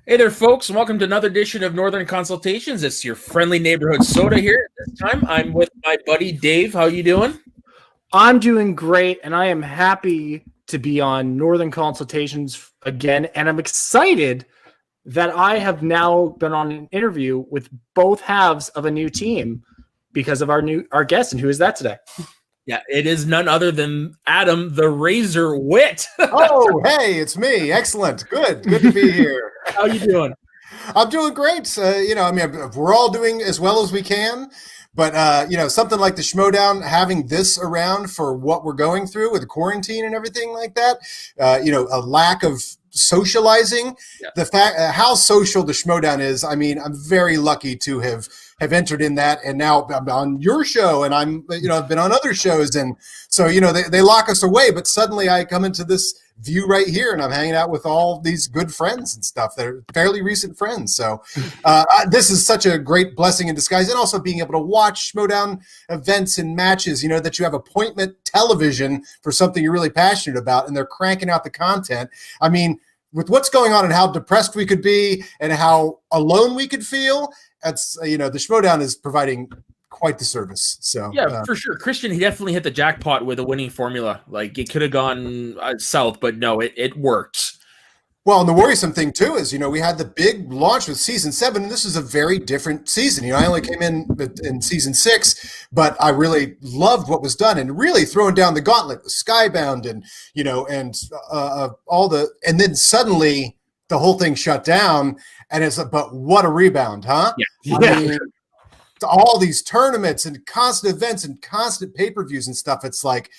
Hey there, folks, and welcome to another edition of Northern Consultations. It's your friendly neighborhood soda here. This time, I'm with my buddy Dave. How you doing? I'm doing great, and I am happy to be on Northern Consultations again, and I'm excited that I have now been on an interview with both halves of a new team because of our guest. And who is that today? Yeah, it is none other than Adam the Razor Witt. Oh, hey, it's me. Excellent. Good to be here. How you doing? I'm doing great. We're all doing as well as we can. But, something like the Schmodown, having this around for what we're going through with the quarantine and everything like that, a lack of socializing, the fact how social the Schmodown is. I mean, I'm very lucky to have entered in that, and now I'm on your show, and I've been on other shows, and so they lock us away, but suddenly I come into this view right here, and I'm hanging out with all these good friends and stuff that are fairly recent friends. So this is such a great blessing in disguise, and also being able to watch Schmodown events and matches. That you have appointment television for something you're really passionate about, and they're cranking out the content. I mean, with what's going on and how depressed we could be and how alone we could feel, that's the Schmodown is providing quite the service. So for sure, Christian, he definitely hit the jackpot with a winning formula. Like, it could have gone south, but no, it worked. Well, and the worrisome thing too is, we had the big launch with season 7, and this is a very different season. I only came in season 6, but I really loved what was done, and really throwing down the gauntlet with Skybound and and then suddenly the whole thing shut down, and it's but what a rebound, huh? Yeah. I mean, all these tournaments and constant events and constant pay-per-views and stuff. It's like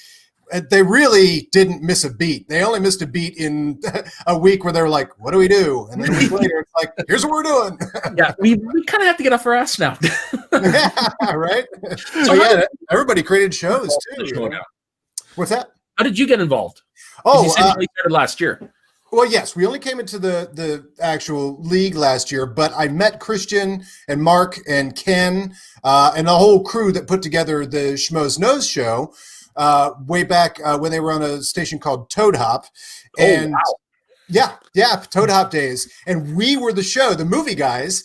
they really didn't miss a beat. They only missed a beat in a week where they're like, what do we do? And then a week later, it's like, here's what we're doing. Yeah, we kind of have to get off our ass now. Yeah, right? So, everybody created shows, too. What's that? How did you get involved? Oh, you said you started last year. Well, yes, we only came into the actual league last year, but I met Christian and Mark and Ken and the whole crew that put together the Schmo's Nose show way back when they were on a station called Toad Hop. And wow. Yeah, Toad Hop days. And we were the show, the movie guys,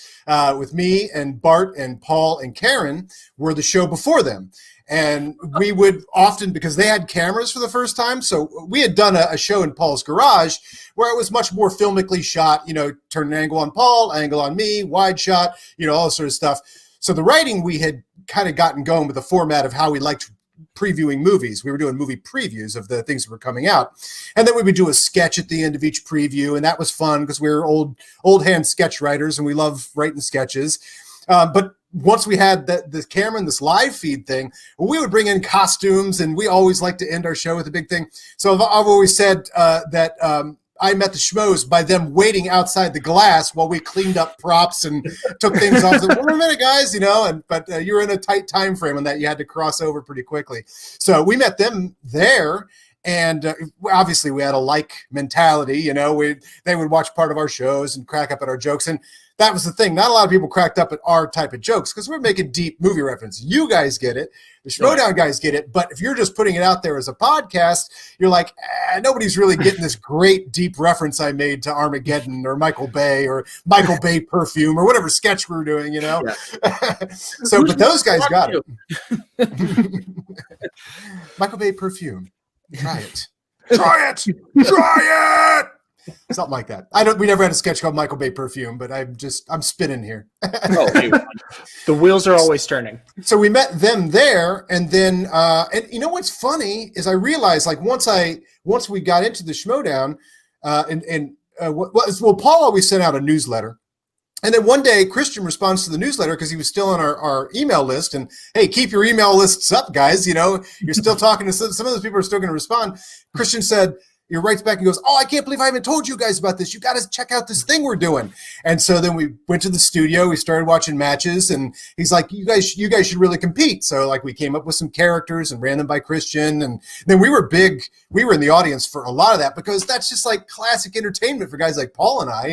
with me and Bart and Paul and Karen were the show before them. And we would often, because they had cameras for the first time, so we had done a show in Paul's garage where it was much more filmically shot, turn an angle on Paul, angle on me, wide shot, all that sort of stuff. So the writing we had kind of gotten going with the format of how we liked previewing movies. We were doing movie previews of the things that were coming out. And then we would do a sketch at the end of each preview, and that was fun because we were old hand sketch writers, and we love writing sketches. But once we had the camera and this live feed thing, we would bring in costumes, and we always like to end our show with a big thing. So I've always said that I met the Schmoes by them waiting outside the glass while we cleaned up props and took things off. Like, wait a minute, guys, but you were in a tight time frame on that. You had to cross over pretty quickly. So we met them there. And obviously we had a like mentality, they would watch part of our shows and crack up at our jokes. And that was the thing. Not a lot of people cracked up at our type of jokes because we're making deep movie reference. You guys get it. The Schmodown guys get it. But if you're just putting it out there as a podcast, you're like, nobody's really getting this great deep reference I made to Armageddon or Michael Bay perfume or whatever sketch we're doing, Yeah. So, but those guys got it. Michael Bay perfume. Try it. Try it. Try it. Something like that. We never had a sketch called Michael Bay perfume, but I'm spinning here. The wheels are always turning. So we met them there, and then and what's funny is I realized once we got into the Schmodown, Paul always sent out a newsletter. And then one day, Christian responds to the newsletter because he was still on our email list. And, hey, keep your email lists up, guys. You're still talking to some of those people are still going to respond. Christian said, he writes back and goes, I can't believe I haven't told you guys about this. You got to check out this thing we're doing. And so then we went to the studio. We started watching matches. And he's like, you guys should really compete. So, we came up with some characters and ran them by Christian. And then we were big. We were in the audience for a lot of that because that's just like classic entertainment for guys like Paul and I,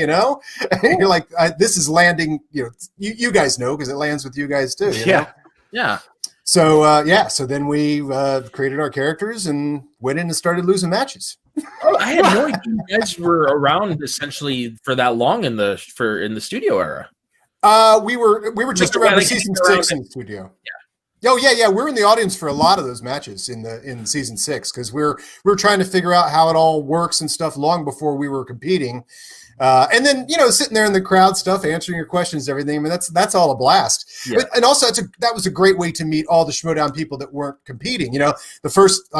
And you're like, this is landing, you guys know because it lands with you guys too. Yeah. So, so then we created our characters and went in and started losing matches. Oh, I had no idea you guys were around essentially for that long in the studio era. We were just around season 6 in the studio. Yeah. Oh yeah. We're in the audience for a lot of those matches in season 6 because we were trying to figure out how it all works and stuff long before we were competing. And then sitting there in the crowd stuff, answering your questions, everything. I mean, that's all a blast. Yeah. And also, that was a great way to meet all the Schmodown people that weren't competing. The first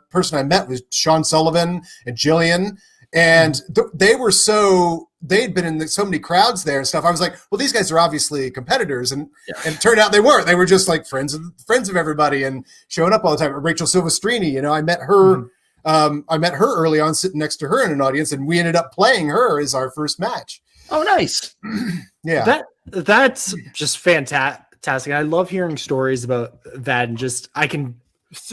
person I met was Sean Sullivan and Jillian, and they'd been in so many crowds there and stuff. I was like, well, these guys are obviously competitors, and it turned out they weren't. They were just like friends of everybody and showing up all the time. Rachel Silvestrini, I met her. Mm-hmm. I met her early on, sitting next to her in an audience, and we ended up playing her as our first match. Oh, nice! Yeah, that's just fantastic. I love hearing stories about that, and just I can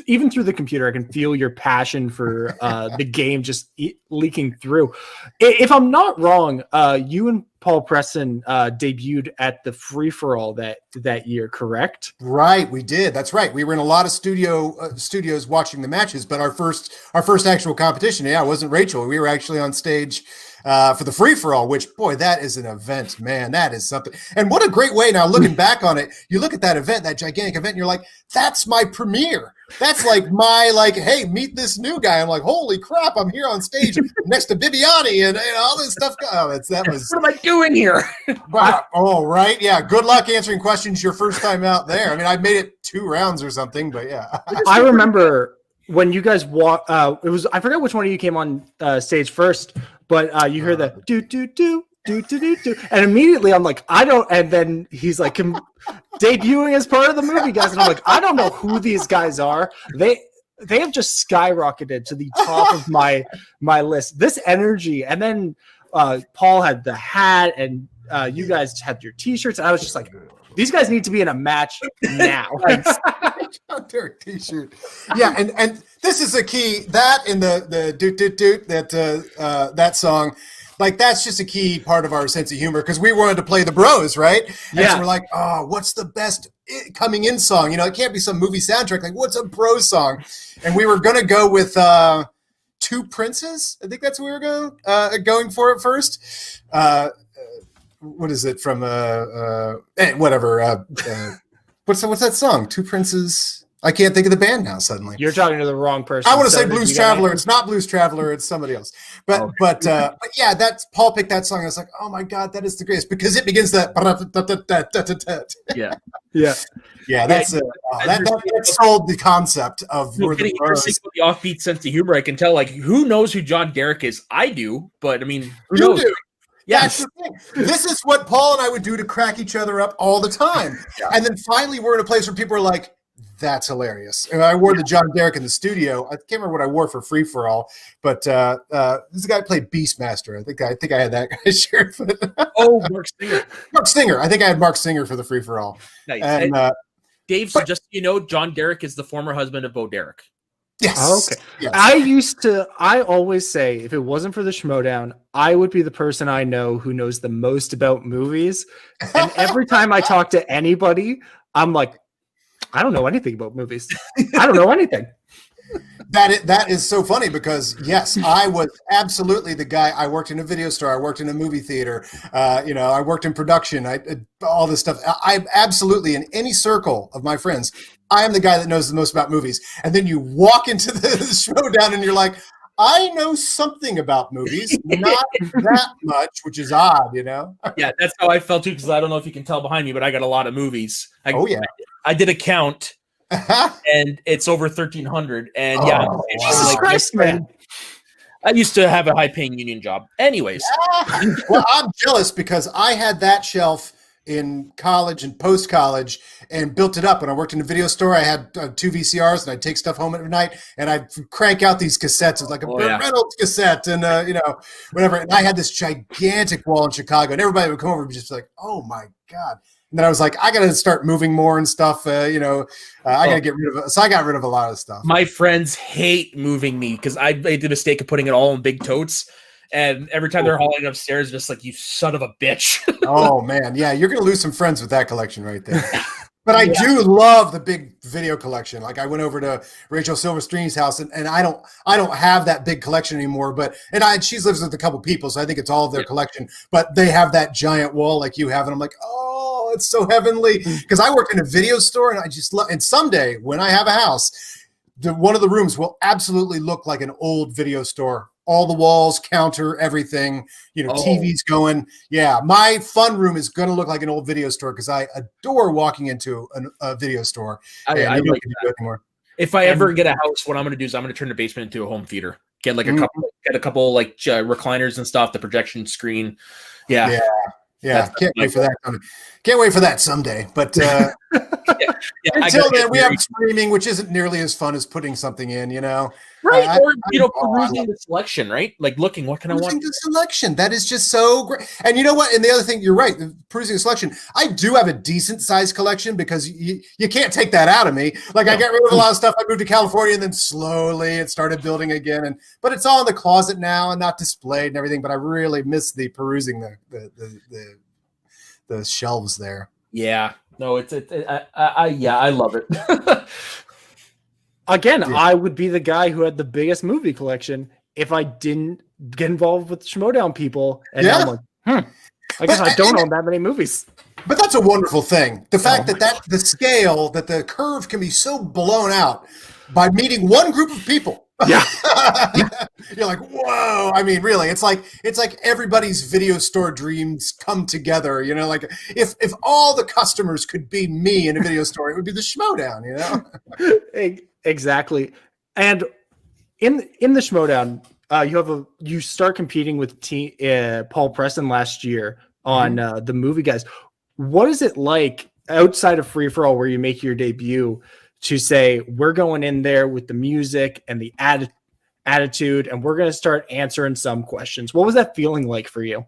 even through the computer, I can feel your passion for the game just leaking through. If I'm not wrong, you and Paul Preston debuted at the Free for All that year, correct? Right, we did. That's right. We were in a lot of studios watching the matches, but our first actual competition, it wasn't Rachel. We were actually on stage for the Free for All, which, boy, that is an event, man. That is something. And what a great way. Now, looking back on it, you look at that event, that gigantic event, and you're like, that's my premiere. That's like my, hey, meet this new guy. I'm like, holy crap, I'm here on stage next to Bibiani and all this stuff. Oh, that was. What am I doing here? Wow. Oh, right. Yeah. Good luck answering questions your first time out there. I mean, I made it 2 rounds or something, but yeah. I remember when you guys walked, I forgot which one of you came on stage first, but you heard the do. And immediately I'm like, I don't, and then he's like debuting as part of the movie, guys. And I'm like, I don't know who these guys are. They have just skyrocketed to the top of my list. This energy. And then Paul had the hat and you guys had your t-shirts. And I was just like, these guys need to be in a match now. Their t-shirt. Yeah. And this is a key, that in the doot, that song. Like, that's just a key part of our sense of humor because we wanted to play the bros, right? And so we're like, oh, what's the best coming in song? It can't be some movie soundtrack. Like, what's a bro song? And we were going to go with Two Princes. I think that's what we were going for at first. What is it from whatever. What's that song? Two Princes. I can't think of the band now suddenly. You're talking to the wrong person. I want to say Blues Traveler. It's not Blues Traveler. It's somebody else. But yeah, that's Paul picked that song. I was like, oh my God, that is the greatest because it begins that. Yeah. That sold the concept of the offbeat sense of humor. I can tell. Like, who knows who John Derek is? I do, but I mean, who knows? Do. Yes. This is what Paul and I would do to crack each other up all the time. And then finally, we're in a place where people are like, that's hilarious. And I wore the John Derek in the studio. I can't remember what I wore for Free for All, but this guy played Beastmaster. I think I had that guy's shirt. Mark Singer. Mark Singer. I think I had Mark Singer for the Free for All. Nice. And Dave, so just John Derek is the former husband of Bo Derek. Yes. Okay. Yes. I always say if it wasn't for the Schmodown, I would be the person I know who knows the most about movies. And every time I talk to anybody, I'm like, I don't know anything about movies. I don't know anything. That is so funny because yes, I was absolutely the guy. I worked in a video store. I worked in a movie theater. I worked in production. All this stuff. I'm absolutely in any circle of my friends. I am the guy that knows the most about movies. And then you walk into the Schmodown and you're like, I know something about movies, not that much, which is odd, Yeah, that's how I felt too. Because I don't know if you can tell behind me, but I got a lot of movies. I did a count, and it's over 1,300. And Jesus Christ, man! I used to have a high-paying union job. Anyways, well, I'm jealous because I had that shelf in college and post-college and built it up. When I worked in a video store, I had 2 VCRs and I'd take stuff home at night and I'd crank out these cassettes. It was like a Reynolds cassette and, whatever. And I had this gigantic wall in Chicago and everybody would come over and be just like, oh my God. And then I was like, I got to start moving more and stuff. I got to get rid of it. So I got rid of a lot of stuff. My friends hate moving me because I made the mistake of putting it all in big totes. And every time they're hauling upstairs, just like, you son of a bitch. Oh, man. Yeah, you're going to lose some friends with that collection right there. But I do love the big video collection. Like I went over to Rachel Silverstein's house, and I don't have that big collection anymore. But she lives with a couple people, so I think it's all of their collection. But they have that giant wall like you have, and I'm like, oh, it's so heavenly. Because I work in a video store, and I just love. And someday when I have a house, one of the rooms will absolutely look like an old video store. All the walls, counter, everything, TV's going. Yeah, my fun room is going to look like an old video store because I adore walking into a video store. I like that. Do it anymore. If I ever get a house, what I'm going to do is I'm going to turn the basement into a home theater. Get like a couple like recliners and stuff, the projection screen. Yeah. Can't wait for that. Can't wait for that someday. But until then, we have streaming, which isn't nearly as fun as putting something in. Right? Perusing the selection, right? Like looking, what can I want? The selection that is just so great. And you know what? And the other thing, you're right. Perusing the selection, I do have a decent sized collection because you can't take that out of me. Like I got rid of a lot of stuff. I moved to California, and then slowly it started building again. But it's all in the closet now and not displayed and everything. But I really miss the perusing the shelves there. Yeah. No, I love it. Again, I would be the guy who had the biggest movie collection if I didn't get involved with Schmodown people. And now I'm like, I guess I don't own that many movies. But that's a wonderful thing. The fact that the scale, that the curve can be so blown out by meeting one group of people. Yeah. You're like, whoa. I mean, really, it's like everybody's video store dreams come together. Like if all the customers could be me in a video store, it would be the Schmodown, Exactly. And in the Schmodown, you start competing with Paul Preston last year on the Movie Guys. What is it like outside of Free For All, where you make your debut, to say we're going in there with the music and the attitude, and we're going to start answering some questions? What was that feeling like for you?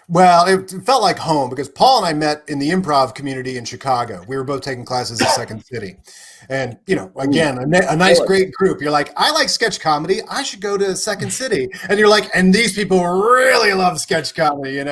Well, it felt like home because Paul and I met in the improv community in Chicago. We were both taking classes at Second City. And, again, a nice, great group. You're like, I like sketch comedy. I should go to Second City. And you're like, and these people really love sketch comedy,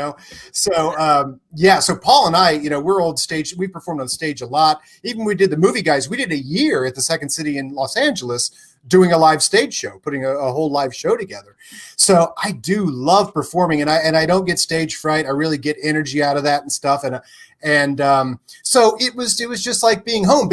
So, so Paul and I, we're old stage. We performed on stage a lot. Even when we did the Movie Guys, we did a year at the Second City in Los Angeles doing a live stage show, putting a whole live show together. So I do love performing, and I don't get stage fright. I really get energy out of that and stuff. And so it was just like being home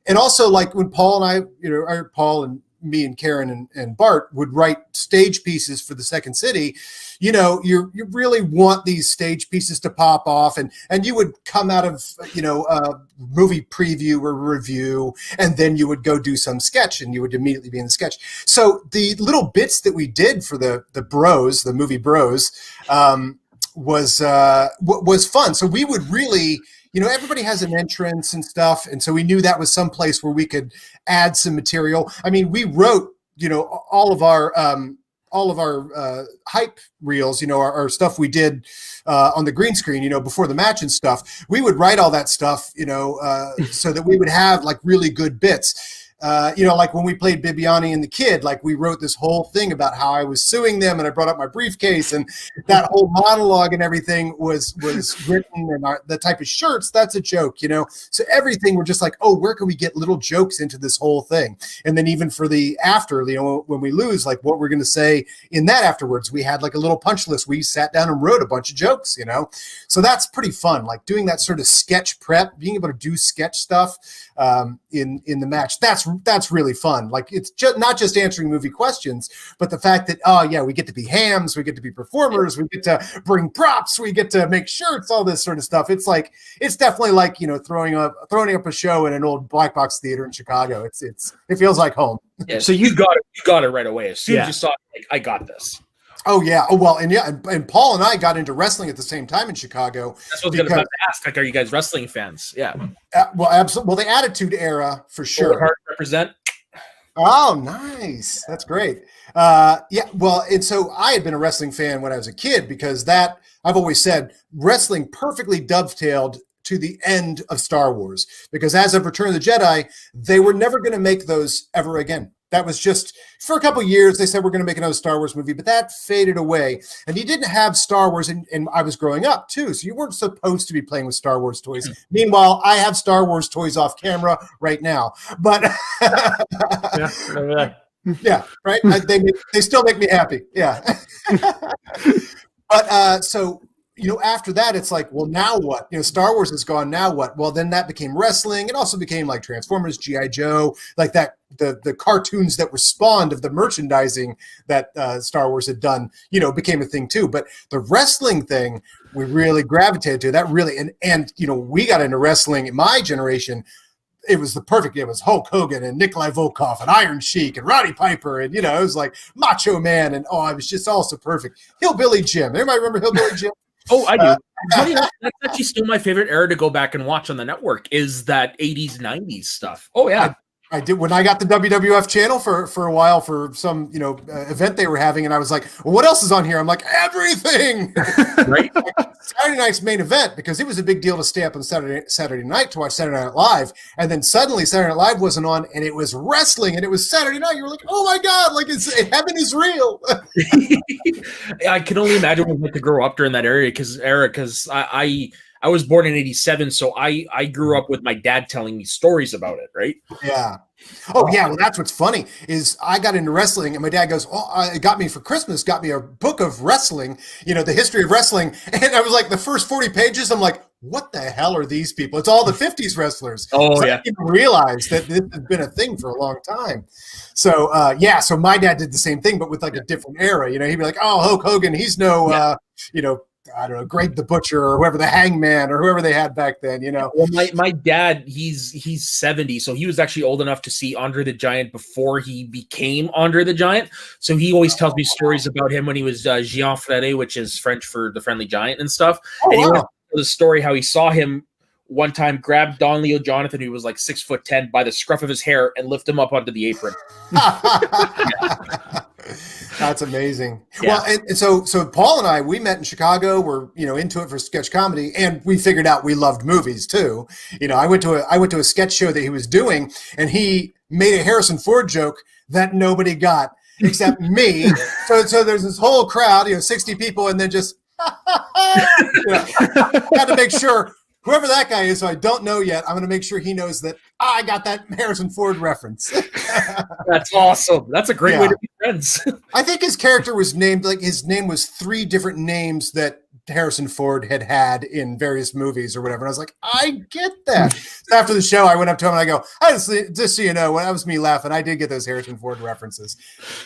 and also like when Paul and I, Paul and me and Karen and Bart would write stage pieces for the Second City, you really want these stage pieces to pop off, and you would come out of a movie preview or review, and then you would go do some sketch, and you would immediately be in the sketch. So the little bits that we did for the bros, the movie bros, was fun. So we would really, everybody has an entrance and stuff, and so we knew that was some place where we could add some material. I mean, we wrote, all of our hype reels, our stuff we did on the green screen, before the match and stuff. We would write all that stuff, so that we would have like really good bits. Like when we played Bibiani and the Kid, like we wrote this whole thing about how I was suing them, and I brought up my briefcase, and that whole monologue and everything was written, and the type of shirts, that's a joke, So everything, we're just like, oh, where can we get little jokes into this whole thing? And then even for the after, when we lose, like what we're going to say in that afterwards, we had like a little punch list. We sat down and wrote a bunch of jokes, So that's pretty fun, like doing that sort of sketch prep, being able to do sketch stuff in the match. That's really fun. Like it's not just answering movie questions, but the fact that we get to be hams, we get to be performers, we get to bring props, we get to make shirts, all this sort of stuff. It's definitely like throwing up a show in an old black box theater in Chicago. It feels like home. Yeah, so you got it right away as soon as you saw it, like, I got this. Oh yeah. Oh well, and Paul and I got into wrestling at the same time in Chicago. That's what I was going to ask. Like, are you guys wrestling fans? Yeah. Well, absolutely. Well, the Attitude Era for sure. Heart represent. Oh, nice. That's great. Yeah. Well, and so I had been a wrestling fan when I was a kid because I've always said wrestling perfectly dovetailed to the end of Star Wars, because as of Return of the Jedi, they were never going to make those ever again. That was just for a couple of years. They said we're going to make another Star Wars movie, but that faded away. And you didn't have Star Wars, and I was growing up too, so you weren't supposed to be playing with Star Wars toys. Meanwhile, I have Star Wars toys off camera right now, but yeah, right. They still make me happy. Yeah, but so. After that, it's like, well, now what? Star Wars is gone. Now what? Well, then that became wrestling. It also became like Transformers, G.I. Joe, like that, the cartoons that were spawned of the merchandising that Star Wars had done, became a thing too. But the wrestling thing, we really gravitated to that really. And we got into wrestling in my generation. It was the perfect. It was Hulk Hogan and Nikolai Volkov and Iron Sheik and Roddy Piper. And, it was like Macho Man. And, it was just also perfect. Hillbilly Jim. Everybody remember Hillbilly Jim? Oh, I do. Funny enough, that's actually still my favorite era to go back and watch on the network is that 80s, 90s stuff. Oh, yeah. I did when I got the WWF channel for a while for some, event they were having. And I was like, well, what else is on here? I'm like, everything. Right. Saturday night's main event, because it was a big deal to stay up on Saturday night to watch Saturday Night Live. And then suddenly Saturday Night Live wasn't on and it was wrestling and it was Saturday night. You were like, oh my God, like heaven is real. I can only imagine what it was like to grow up during that era because I was born in 87, so I grew up with my dad telling me stories about it, right? Yeah. Oh, yeah. Well, that's what's funny is I got into wrestling and my dad goes, it got me for Christmas, got me a book of wrestling, the history of wrestling. And I was like, the first 40 pages, I'm like, what the hell are these people? It's all the 50s wrestlers. Oh, so yeah. I didn't even realize that this has been a thing for a long time. So, so my dad did the same thing, but with like a different era. He'd be like, oh, Hulk Hogan, he's no, I don't know, Greg the Butcher or whoever, the Hangman or whoever they had back then, Well, my dad, he's 70, so he was actually old enough to see Andre the Giant before he became Andre the Giant. So he always tells me stories about him when he was Jean Frere, which is French for the friendly giant and stuff. And he always told the story how he saw him one time grab Don Leo Jonathan, who was like 6'10", by the scruff of his hair and lift him up onto the apron. That's amazing. Yeah. Well, and so Paul and I, we met in Chicago. We're into it for sketch comedy, and we figured out we loved movies too. I went to a sketch show that he was doing, and he made a Harrison Ford joke that nobody got except me. So there's this whole crowd, 60 people, and then just had to make sure. Whoever that guy is, who I don't know yet, I'm going to make sure he knows that I got that Harrison Ford reference. That's awesome. That's a great way to be friends. I think his character was named, his name was 3 different names that Harrison Ford had in various movies or whatever. And I was like, I get that. So after the show, I went up to him and I go, just so you know, that was me laughing. I did get those Harrison Ford references.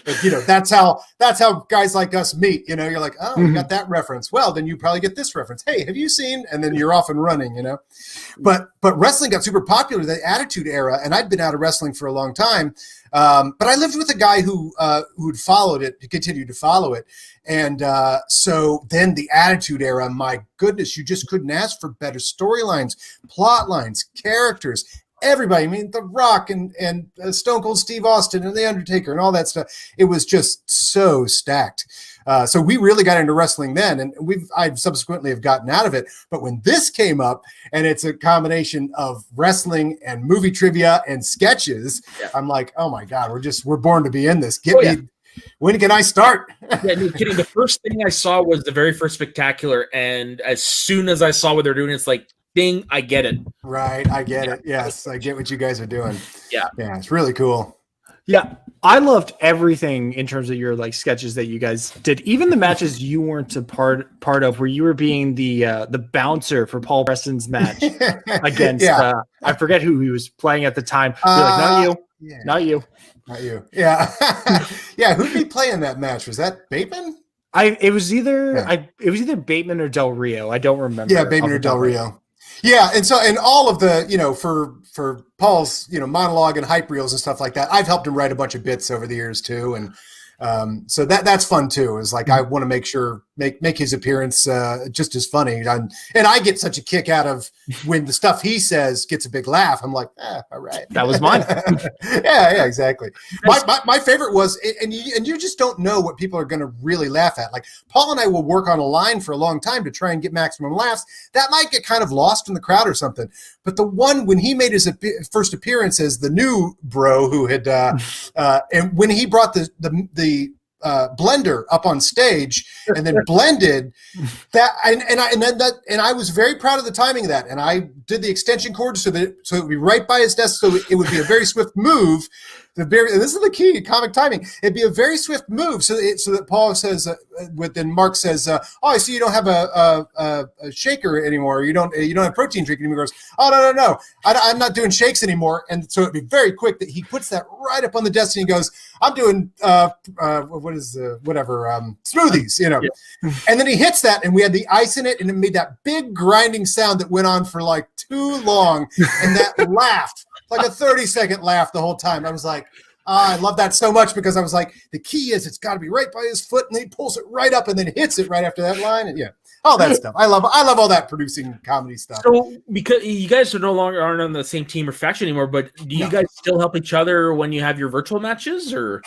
But, that's how guys like us meet. You're like, oh, you got that reference. Well, then you probably get this reference. Hey, have you seen? And then you're off and running, But wrestling got super popular, the Attitude Era, and I'd been out of wrestling for a long time. But I lived with a guy who'd followed it, who continued to follow it. And so then the Attitude Era, my goodness, you just couldn't ask for better storylines, plot lines, characters, everybody. I mean, The Rock and Stone Cold Steve Austin and The Undertaker and all that stuff. It was just so stacked. So we really got into wrestling then, and I subsequently have gotten out of it. But when this came up, and it's a combination of wrestling and movie trivia and sketches, I'm like, oh my God, we're born to be in this. When can I start? Yeah, no kidding. The first thing I saw was the very first Spectacular, and as soon as I saw what they're doing, it's like, ding, I get it. Right, I get it. Yes, I get what you guys are doing. Yeah, it's really cool. Yeah, I loved everything in terms of your sketches that you guys did. Even the matches you weren't a part of, where you were being the bouncer for Paul Preston's match against I forget who he was playing at the time. You're like, not you, not you. Not you. Yeah. Yeah. Who'd be playing that match? Was that Bateman? It was either Bateman or Del Rio. I don't remember. Yeah, Bateman or Del Rio. Yeah, and all of the, for Paul's, monologue and hype reels and stuff like that, I've helped him write a bunch of bits over the years too. And so that's fun too, is like, I want to make sure make his appearance just as funny. And I get such a kick out of when the stuff he says gets a big laugh. I'm like, all right. That was mine. yeah, exactly. My favorite was, and you just don't know what people are going to really laugh at. Like Paul and I will work on a line for a long time to try and get maximum laughs. That might get kind of lost in the crowd or something. But the one when he made his first appearance as the new bro who had, and when he brought the blender up on stage and then blended that, and I was very proud of the timing of that. And I did the extension cord so it would be right by his desk, so it would be a very swift move. And this is the key, comic timing. It'd be a very swift move, so that Paul says, then Mark says, "Oh, I see you don't have a shaker anymore. You don't have protein drink anymore." He goes, "Oh no, I'm not doing shakes anymore." And so it'd be very quick that he puts that right up on the desk and he goes, "I'm doing smoothies, you know." Yeah. And then he hits that, and we had the ice in it, and it made that big grinding sound that went on for like too long, and that laughed. Like a 30-second laugh the whole time. I was like, I love that so much because I was like, the key is it's got to be right by his foot, and then he pulls it right up and then hits it right after that line. And yeah, all that stuff. I love all that producing comedy stuff. So because you guys are no longer aren't on the same team or faction anymore, but do you guys still help each other when you have your virtual matches, or?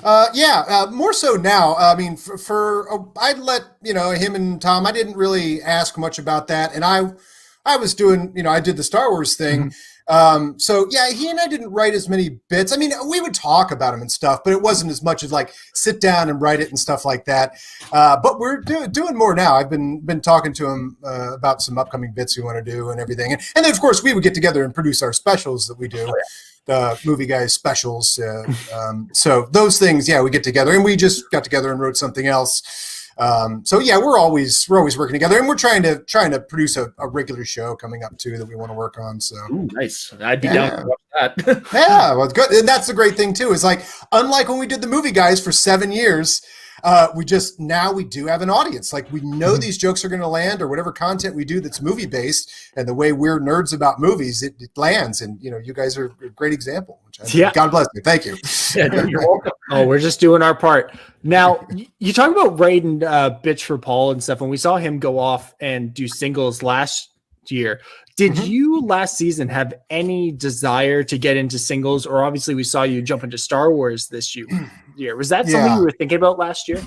More so now. I mean, I'd let him and Tom. I didn't really ask much about that, and I was doing I did the Star Wars thing. Mm-hmm. So yeah, he and I didn't write as many bits. I mean, we would talk about him and stuff, but it wasn't as much as like sit down and write it and stuff like that. But we're doing more now. I've been talking to him about some upcoming bits we want to do and everything. And then of course we would get together and produce our specials that we do. The movie guys specials. So those things, we get together, and we just got together and wrote something else. So yeah, we're always working together, and we're trying to produce a regular show coming up too that we want to work on. So ooh, nice. I'd be down to watch that. Yeah, well, good. And that's the great thing too, is like, unlike when we did the movie guys for 7 years, we do have an audience. Like, we know these jokes are going to land, or whatever content we do that's movie based, and the way we're nerds about movies, it lands. And you guys are a great example. God bless you. Thank you. Yeah, you're welcome. Oh, we're just doing our part. Now, you talk about Raiden bitch for Paul and stuff, and we saw him go off and do singles last year. Did you last season have any desire to get into singles? Or obviously we saw you jump into Star Wars this year. Was that something you were thinking about last year?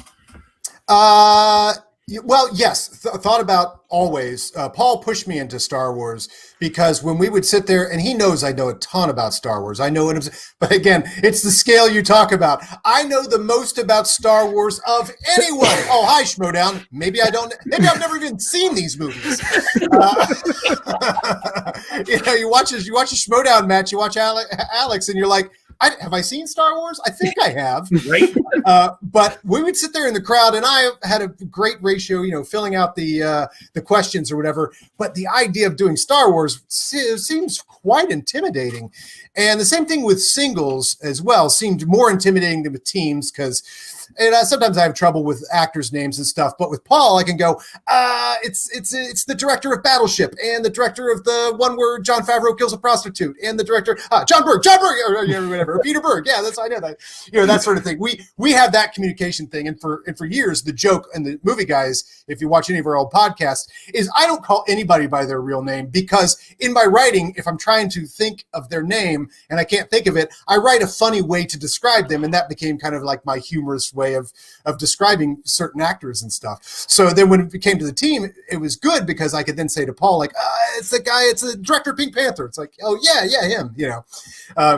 Well, yes, thought about always. Paul pushed me into Star Wars because when we would sit there, and he knows I know a ton about Star Wars. I know it, but again, it's the scale you talk about. I know the most about Star Wars of anyone. Oh, hi, Schmodown. Maybe I don't. Maybe I've never even seen these movies. You watch a Schmodown match. You watch Alex, and you're like, have I seen Star Wars? I think I have. Right. But we would sit there in the crowd, and I had a great ratio, filling out the questions or whatever. But the idea of doing Star Wars seems quite intimidating. And the same thing with singles as well seemed more intimidating than with teams, because sometimes I have trouble with actors' names and stuff. But with Paul, I can go, it's the director of Battleship, and the director of the one where Jon Favreau kills a prostitute, and the director, John Berg, or whatever, or Peter Berg. Yeah, I know that, that sort of thing. We have that communication thing, and for years, the joke and the movie guys, if you watch any of our old podcasts, is I don't call anybody by their real name, because in my writing, if I'm trying to think of their name and I can't think of it, I write a funny way to describe them, and that became kind of like my humorous way of describing certain actors and stuff. So then when it came to the team, it was good because I could then say to Paul, like, it's the director of Pink Panther. It's like, oh yeah, him,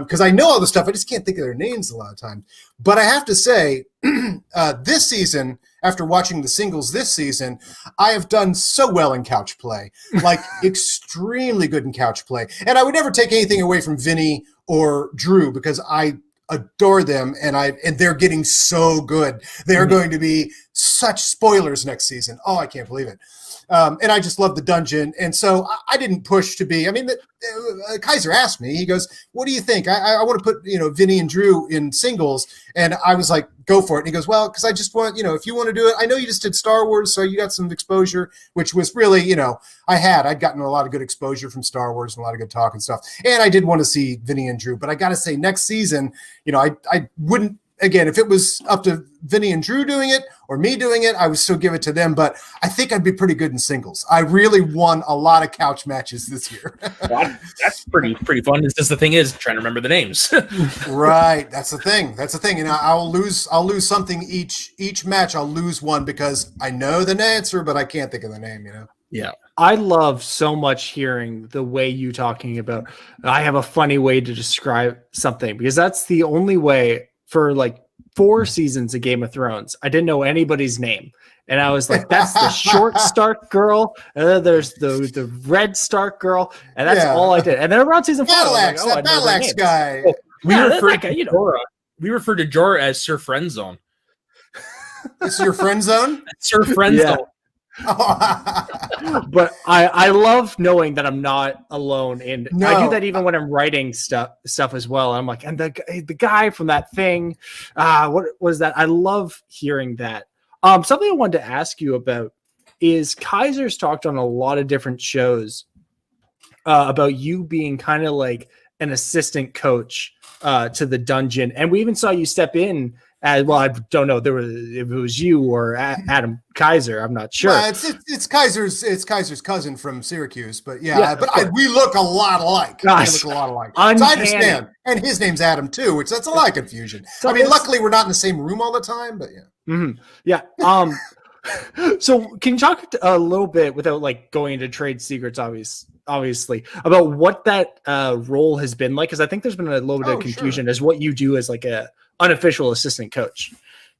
because I know all the stuff. I just can't think of their names a lot of times. But I have to say, this season, after watching the singles this season, I have done so well in couch play, like extremely good in couch play. And I would never take anything away from Vinny or Drew, because I adore them, and they're getting so good. They're going to be such spoilers next season. Oh, I can't believe it. And I just love the dungeon. And so I didn't push to be, Kaiser asked me, he goes, what do you think? I want to put, Vinny and Drew in singles. And I was like, go for it. And he goes, well, because I just want, if you want to do it, I know you just did Star Wars, so you got some exposure, which was really, I'd gotten a lot of good exposure from Star Wars and a lot of good talk and stuff. And I did want to see Vinny and Drew, but I got to say, next season, I wouldn't again, if it was up to Vinny and Drew doing it or me doing it, I would still give it to them. But I think I'd be pretty good in singles. I really won a lot of couch matches this year. Well, that's pretty fun. It's just the thing is trying to remember the names. Right. That's the thing. And I'll lose something each match. I'll lose one because I know the answer, but I can't think of the name, Yeah. I love so much hearing the way you talking about, I have a funny way to describe something, because that's the only way for like 4 seasons of Game of Thrones. I didn't know anybody's name. And I was like, that's the short Stark girl. And then there's the red Stark girl. And that's all I did. And then around season 5, Battle Axe guy. We refer to Jorah as Sir Friendzone. This is your friend zone? Sir Friendzone. But I love knowing that I'm not alone, and I do that even when I'm writing stuff as well. I'm like, and the guy from that thing, what was that? I love hearing that. Something I wanted to ask you about is Kaiser's talked on a lot of different shows about you being kind of like an assistant coach to the dungeon, and we even saw you step in. Well, I don't know if it was you or Adam Kaiser. I'm not sure. It's Kaiser's cousin from Syracuse, but we look a lot alike. Gosh, we look a lot alike. Uncanny. So I understand, and his name's Adam too, which that's a lot of confusion. So I mean, luckily we're not in the same room all the time, but yeah. Mm-hmm. Yeah. So can you talk a little bit, without like going into trade secrets, obviously, about what that role has been like? Because I think there's been a little bit of confusion as what you do as like a unofficial assistant coach.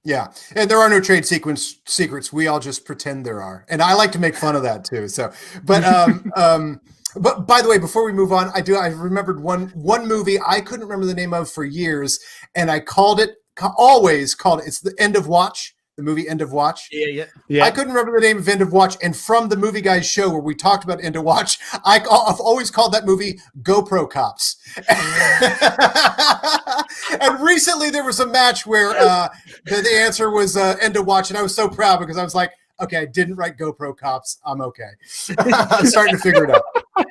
Yeah, and there are no trade secrets. We all just pretend there are, and I like to make fun of that too. So, but but by the way, before we move on, I remembered one movie I couldn't remember the name of for years, and I always called it. It's the End of Watch. The movie End of Watch. Yeah. I couldn't remember the name of End of Watch. And from the Movie Guys show where we talked about End of Watch, I've always called that movie GoPro Cops. And recently there was a match where the answer was End of Watch. And I was so proud because I was like, okay, I didn't write GoPro Cops. I'm okay. I'm starting to figure it out.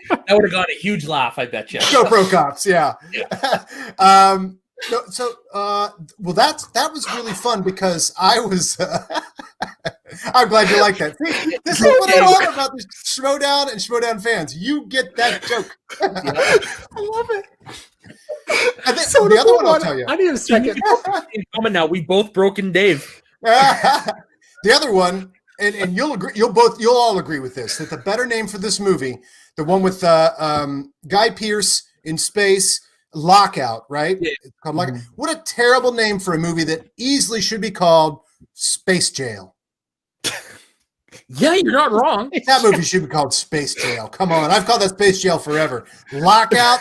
That would have got a huge laugh, I bet you. GoPro Cops, yeah. Well, that was really fun because I was. I'm glad you like that. See, this is what I love about this Schmodown and Schmodown fans. You get that joke. I love it. And then, so the other one I'll tell you. I need a second. In common now, we both broken Dave. The other one, and you'll agree. You'll all agree with this. That the better name for this movie, the one with Guy Pearce in space. Lockout, right? Yeah. It's called Lockout. What a terrible name for a movie that easily should be called Space Jail. Yeah, you're not wrong. That movie should be called Space Jail. Come on, I've called that Space Jail forever. Lockout.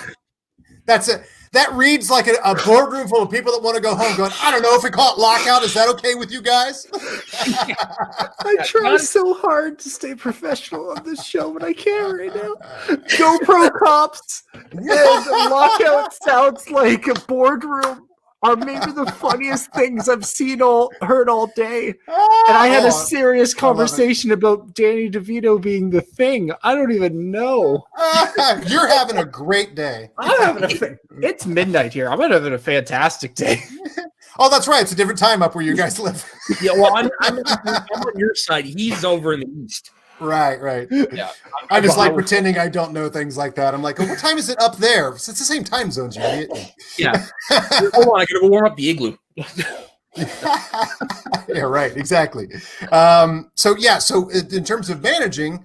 That's it. That reads like a boardroom full of people that want to go home going, I don't know if we call it Lockout. Is that okay with you guys? I try so hard to stay professional on this show, but I can't right now. GoPro Cops and Lockout sounds like a boardroom are maybe the funniest things I've heard all day. And I had a serious conversation about Danny DeVito being the Thing. I don't even know. You're having a great day. It's midnight here. I'm having a fantastic day. Oh, that's right. It's a different time up where you guys live. Yeah, well, I'm on your side. He's over in the east. Right. Yeah, I just like pretending I don't know things like that. I'm like, oh, what time is it up there? It's the same time zones, you idiot. Yeah. Hold on, I gotta go warm up the igloo. Yeah, right. Exactly. So in terms of managing,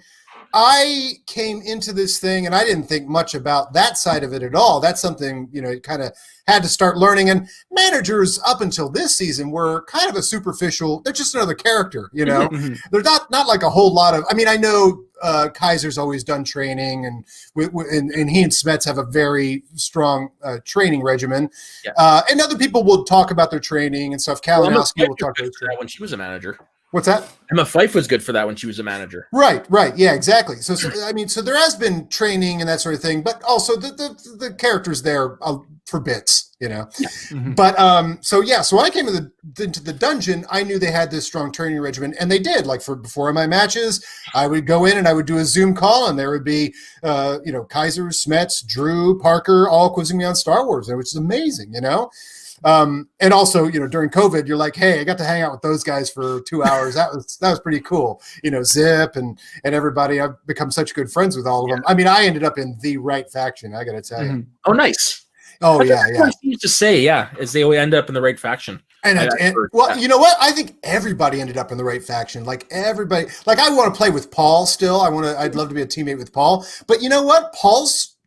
I came into this thing and I didn't think much about that side of it at all. That's something, kind of had to start learning. And managers up until this season were kind of a superficial, they're just another character, They're not like a whole lot of, I know Kaiser's always done training and he and Smets have a very strong training regimen. Yeah. And other people will talk about their training and stuff. Kalinowski will talk about that when she was a manager. What's that? Emma Fife was good for that when she was a manager. Right. Yeah, exactly. So there has been training and that sort of thing, but also the characters there for bits, Yeah. Mm-hmm. But so when I came into the dungeon, I knew they had this strong training regimen, and they did. Like before my matches, I would go in and I would do a Zoom call, and there would be Kaiser, Smets, Drew, Parker, all quizzing me on Star Wars, which is amazing, And also, during COVID, you're like, hey, I got to hang out with those guys for 2 hours. That was pretty cool. Zip and everybody. I've become such good friends with all of them. I mean, I ended up in the right faction. I got to tell you. Oh, nice. Oh, yeah. What I used to say, is they end up in the right faction. Well, you know what? I think everybody ended up in the right faction. Like everybody, like I want to play with Paul still. I'd love to be a teammate with Paul. But you know what? Paul's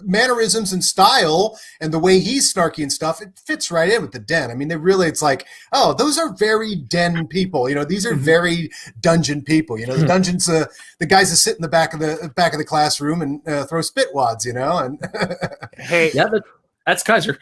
mannerisms and style and the way he's snarky and stuff, it fits right in with the Den. I mean, it's like, oh, those are very Den people. These are very dungeon people. The dungeons, the guys that sit in the back of the classroom and throw spit wads. And hey, yeah, that's Kaiser.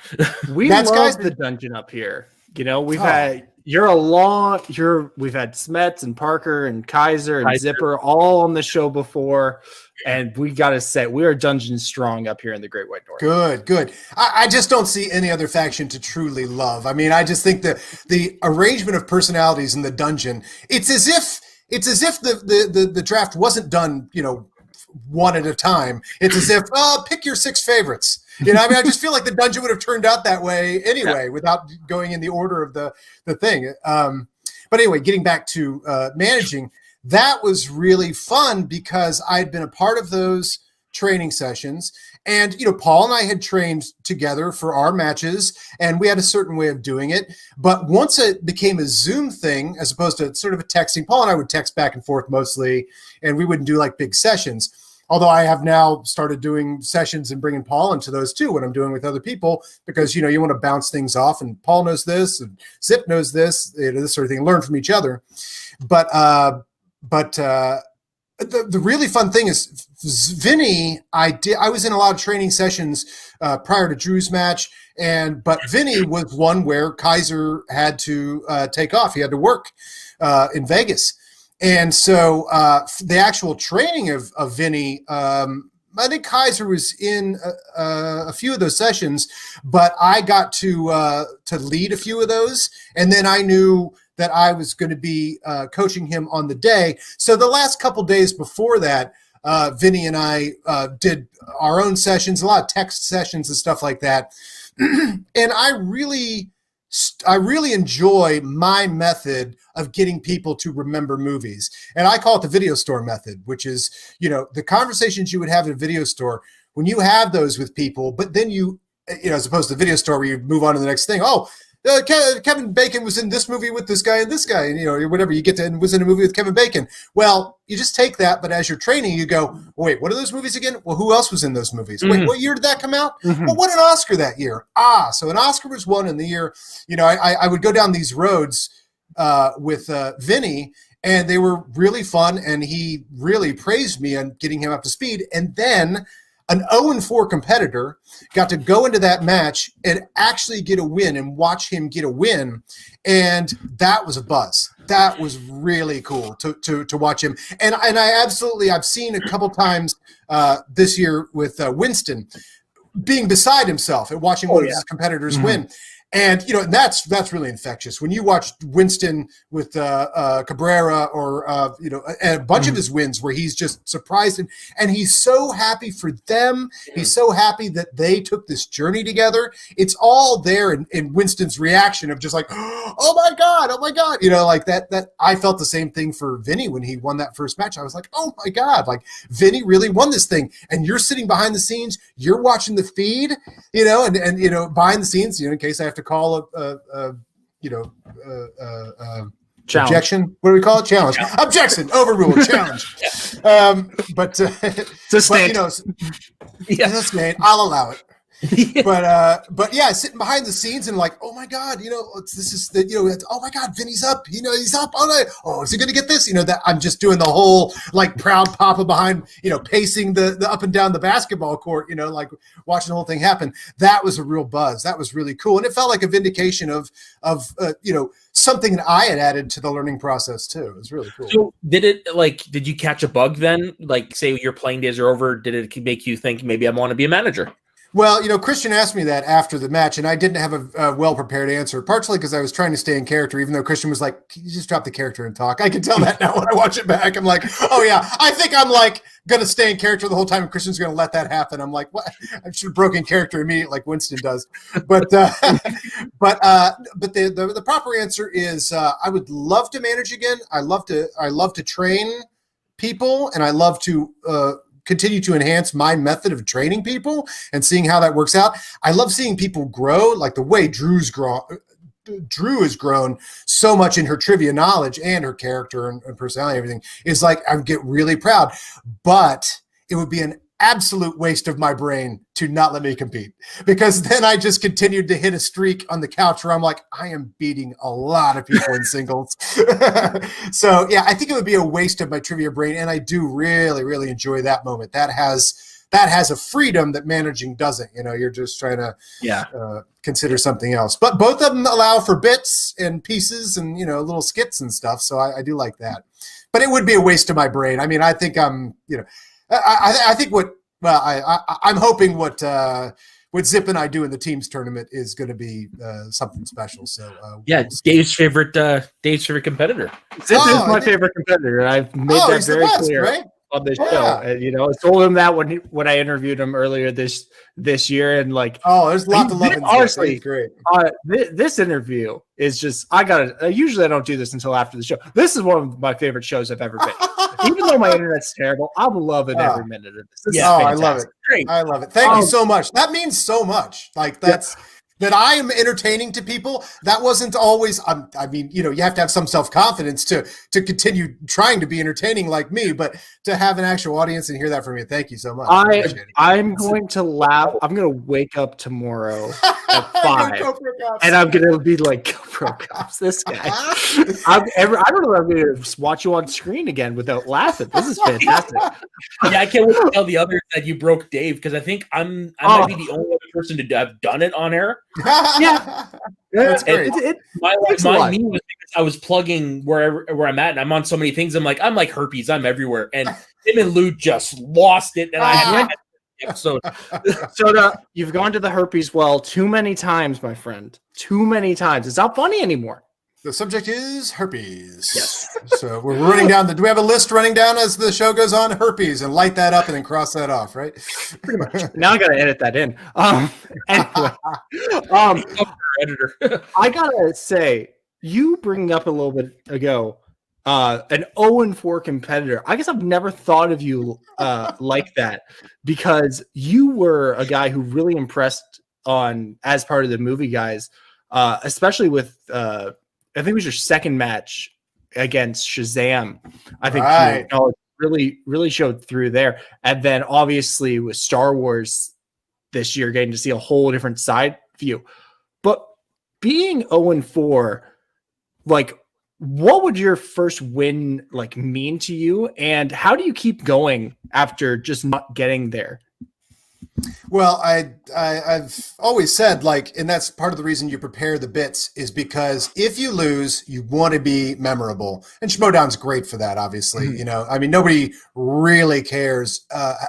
We love the dungeon up here. We've had we've had Smets and Parker and Kaiser and Zipper all on the show before, and we got to say we are dungeon strong up here in the Great White North. Good. I just don't see any other faction to truly love. I mean, I just think that the arrangement of personalities in the dungeon, it's as if the draft wasn't done, one at a time. It's as if, pick your 6 favorites. I just feel like the dungeon would have turned out that way anyway, without going in the order of the thing. But anyway, getting back to managing, that was really fun because I'd been a part of those training sessions. And, Paul and I had trained together for our matches, and we had a certain way of doing it. But once it became a Zoom thing, as opposed to sort of a texting, Paul and I would text back and forth mostly, and we wouldn't do like big sessions. Although I have now started doing sessions and bringing Paul into those too when I'm doing with other people, because, you want to bounce things off, and Paul knows this and Zip knows this, this sort of thing, learn from each other. But the really fun thing is Vinny, I was in a lot of training sessions prior to Drew's match, but Vinny was one where Kaiser had to take off. He had to work in Vegas. And so the actual training of Vinny, I think Kaiser was in a few of those sessions, but I got to lead a few of those. And then I knew that I was going to be coaching him on the day. So the last couple days before that, Vinny and I did our own sessions, a lot of text sessions and stuff like that. And I really enjoy my method of getting people to remember movies. And I call it the video store method, which is, the conversations you would have in a video store when you have those with people, but then as opposed to the video store where you move on to the next thing. Oh, Kevin Bacon was in this movie with this guy and this guy, and whatever, you get to was in a movie with Kevin Bacon. Well, you just take that, but as you're training, you go, wait, what are those movies again? Well, who else was in those movies? Wait, what year did that come out? Well, what an Oscar that year? So an Oscar was won in the year, I would go down these roads with Vinny, and they were really fun, and he really praised me on getting him up to speed. And then an 0-4 competitor got to go into that match and actually get a win and watch him get a win. And that was a buzz. That was really cool to watch him. And I've seen a couple times this year with Winston being beside himself and watching one of his competitors win. And, that's really infectious. When you watch Winston with Cabrera or, a bunch of his wins where he's just surprised and he's so happy for them. He's so happy that they took this journey together. It's all there in Winston's reaction of just like, oh my God. Like that I felt the same thing for Vinny when he won that first match. I was like, oh my God, like Vinny really won this thing. And you're sitting behind the scenes, you're watching the feed, and behind the scenes, in case I have to call objection. What do we call it? Challenge. Objection. Overruled. Challenge. But that's made. I'll allow it. But yeah, sitting behind the scenes and like, oh my God, this is the, oh my God, Vinny's up, he's up all night. Oh, is he going to get this? That I'm just doing the whole like proud papa behind, pacing the up and down the basketball court, like watching the whole thing happen. That was a real buzz. That was really cool. And it felt like a vindication of something that I had added to the learning process too. It was really cool. So did you catch a bug then? Like say your playing days are over, did it make you think maybe I want to be a manager? Well, Christian asked me that after the match, and I didn't have a well-prepared answer, partially because I was trying to stay in character, even though Christian was like, "Can you just drop the character and talk?" I can tell that now when I watch it back. I'm like, oh, yeah, I think I'm like going to stay in character the whole time, and Christian's going to let that happen. I'm like, what? I should have broken character immediately like Winston does. But the proper answer is I would love to manage again. I love to train people, and I love to continue to enhance my method of training people and seeing how that works out. I love seeing people grow, like the way Drew has grown so much in her trivia knowledge and her character and personality and everything. Is like, I get really proud, but it would be an absolute waste of my brain to not let me compete, because then I just continued to hit a streak on the couch where I'm like, I am beating a lot of people in singles. So yeah, I think it would be a waste of my trivia brain. And I do really, really enjoy that moment. That has a freedom that managing doesn't. You're just trying to consider something else. But both of them allow for bits and pieces and little skits and stuff. So I do like that. But it would be a waste of my brain. I mean, I think I'm I think I'm hoping what Zip and I do in the teams tournament is going to be something special. So Dave's favorite competitor. Zip is my favorite competitor. I've made that very clear. Right? On this show, and I told him that when I interviewed him earlier this year, and like, there's a lot to love. Honestly, great. This interview is just, usually I don't do this until after the show. This is one of my favorite shows I've ever been. Even though my internet's terrible, I'm loving every minute of this. I love it. Great. I love it. Thank you so much. That means so much. Like that I am entertaining to people. That wasn't always, you have to have some self-confidence to continue trying to be entertaining like me, but to have an actual audience and hear that from you. Thank you so much. I'm going to laugh. I'm going to wake up tomorrow at 5 and I'm going to be like, GoPro Cops, this guy. I don't know if I'm going to watch you on screen again without laughing. This is fantastic. Yeah, I can't wait to tell the others that you broke Dave, because I think I might be the only other person to have done it on air. That's great. My me was because I was plugging where I'm at, and I'm on so many things. I'm like herpes. I'm everywhere, and him and Lou just lost it, and I had episode. So you've gone to the herpes well too many times, my friend. Too many times. It's not funny anymore. The subject is herpes. Yes. So we're running down do we have a list running down as the show goes on? Herpes, and light that up and then cross that off, right? Pretty much. Now I got to edit that in. Editor. I got to say, you bringing up a little bit ago, an 0-4 competitor. I guess I've never thought of you like that, because you were a guy who really impressed as part of the movie guys, especially with I think it was your second match against Shazam. I think you really showed through there. And then obviously with Star Wars this year, getting to see a whole different side view. But being 0-4, like, what would your first win mean to you? And how do you keep going after just not getting there? Well, I've always said, and that's part of the reason you prepare the bits, is because if you lose, you want to be memorable. And Schmodown's great for that, obviously. Mm-hmm. Nobody really cares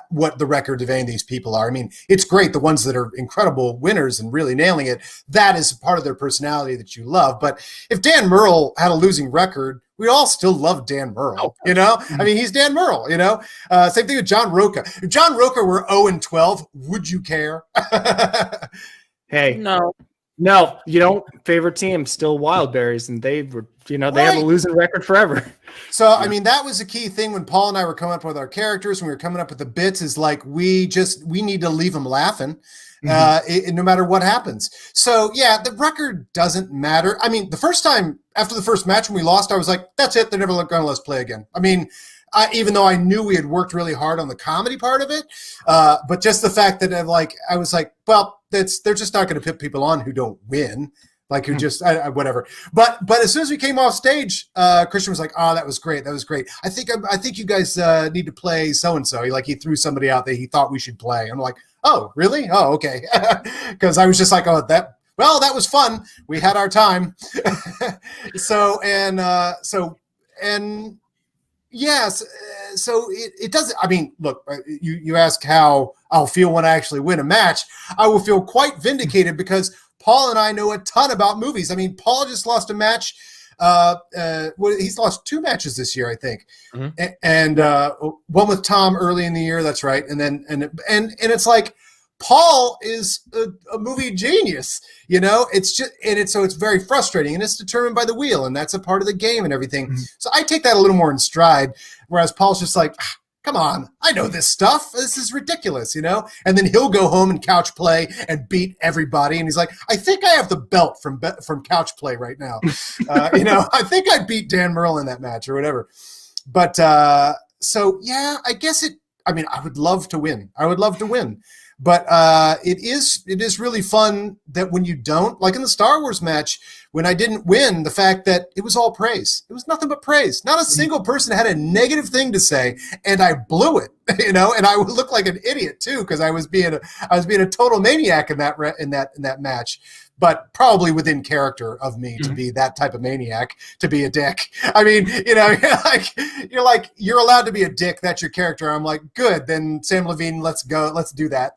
what the record of any of these people are. It's great, the ones that are incredible winners and really nailing it. That is part of their personality that you love. But if Dan Murrell had a losing record, we all still love Dan Murrell, he's Dan Murrell, Same thing with John Roca. If John Roca were 0-12, would you care? Hey, no, favorite team, still Wildberries, and they were, they have a losing record forever. So, that was a key thing when Paul and I were coming up with our characters, when we were coming up with the bits, is we need to leave them laughing. No matter what happens. So yeah, the record doesn't matter. The first time after the first match when we lost, I was like, that's it. They're never going to let us play again. Even though I knew we had worked really hard on the comedy part of it, but just the fact that I was like, well, they're just not going to put people on who don't win. Who just whatever. But as soon as we came off stage, Christian was like, "Oh, that was great. That was great. I think you guys need to play so and so." He threw somebody out that he thought we should play. I'm like, "Oh, really? Oh, okay." Because I was just like, "Oh, that was fun. We had our time." Yes, it doesn't. I mean, look, you ask how I'll feel when I actually win a match. I will feel quite vindicated because Paul and I know a ton about movies. I mean, Paul just lost a match. He's lost 2 matches this year, I think, and one with Tom early in the year. That's right, and then and it's like Paul is a movie genius. It's just so it's very frustrating, and it's determined by the wheel, and that's a part of the game and everything. So I take that a little more in stride, whereas Paul's just like, come on, I know this stuff. This is ridiculous, And then he'll go home and couch play and beat everybody. And he's like, I think I have the belt from couch play right now. I think I beat Dan Merle in that match or whatever. But so, yeah, I guess I would love to win. But it is really fun that when you don't, like in the Star Wars match, when I didn't win, the fact that it was all praise. It was nothing but praise. Not a single person had a negative thing to say, and I blew it, and I would look like an idiot too because I was being a total maniac in that match. But probably within character of me to be that type of maniac, to be a dick. I mean, you're allowed to be a dick. That's your character. I'm like, good. Then Sam Levine, let's go. Let's do that.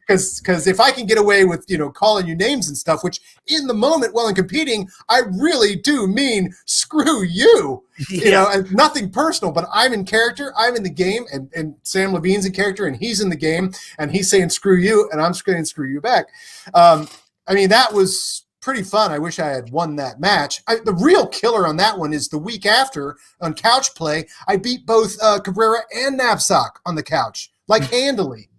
Because if I can get away with, calling you names and stuff, which in the moment while I'm competing, I really do mean screw you. And nothing personal, but I'm in character. I'm in the game, and Sam Levine's in character, and he's in the game, and he's saying screw you, and I'm saying screw you back. That was pretty fun. I wish I had won that match. The real killer on that one is the week after on couch play, I beat both Cabrera and Knapsack on the couch, like handily.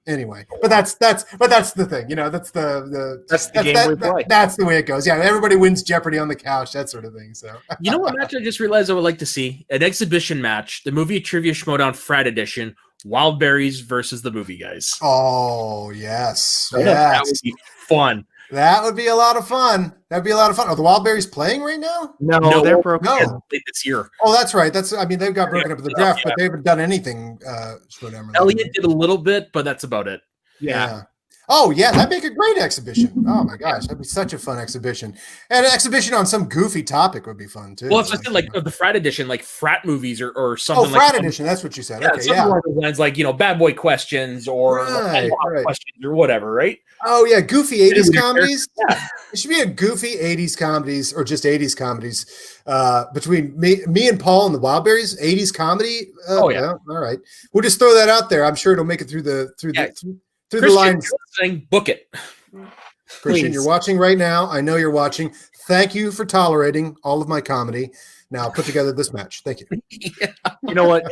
Anyway, but that's the thing, that's the game we play. That's the way it goes. Yeah, everybody wins Jeopardy on the couch, that sort of thing. So what match I just realized I would like to see? An exhibition match, the movie Trivia Schmodown Frat Edition, Wild Berries versus the Movie Guys. Oh yes, that would be fun. That would be a lot of fun. That'd be a lot of fun. Are the Wild Berries playing right now? No, they're broken. No. This year. Oh, that's right. They've got broken up in the draft, but they haven't done anything. Elliot did a little bit, but that's about it. Yeah. Oh, yeah, that'd make a great exhibition. Oh, my gosh, that'd be such a fun exhibition. And an exhibition on some goofy topic would be fun, too. Well, it's just like the frat edition, like frat movies or something. Oh, frat edition, that's what you said. Yeah, okay, something along those lines, like, Bad Boy Questions or questions or whatever, right? Oh, yeah, goofy 80s comedies. Yeah. It should be a goofy 80s comedies or just 80s comedies between me and Paul and the Wild Berries. 80s comedy. All right. We'll just throw that out there. I'm sure it'll make it through the lines. Book it. Christian, you're watching right now. I know you're watching. Thank you for tolerating all of my comedy. Now put together this match. Thank you. Yeah. You know what?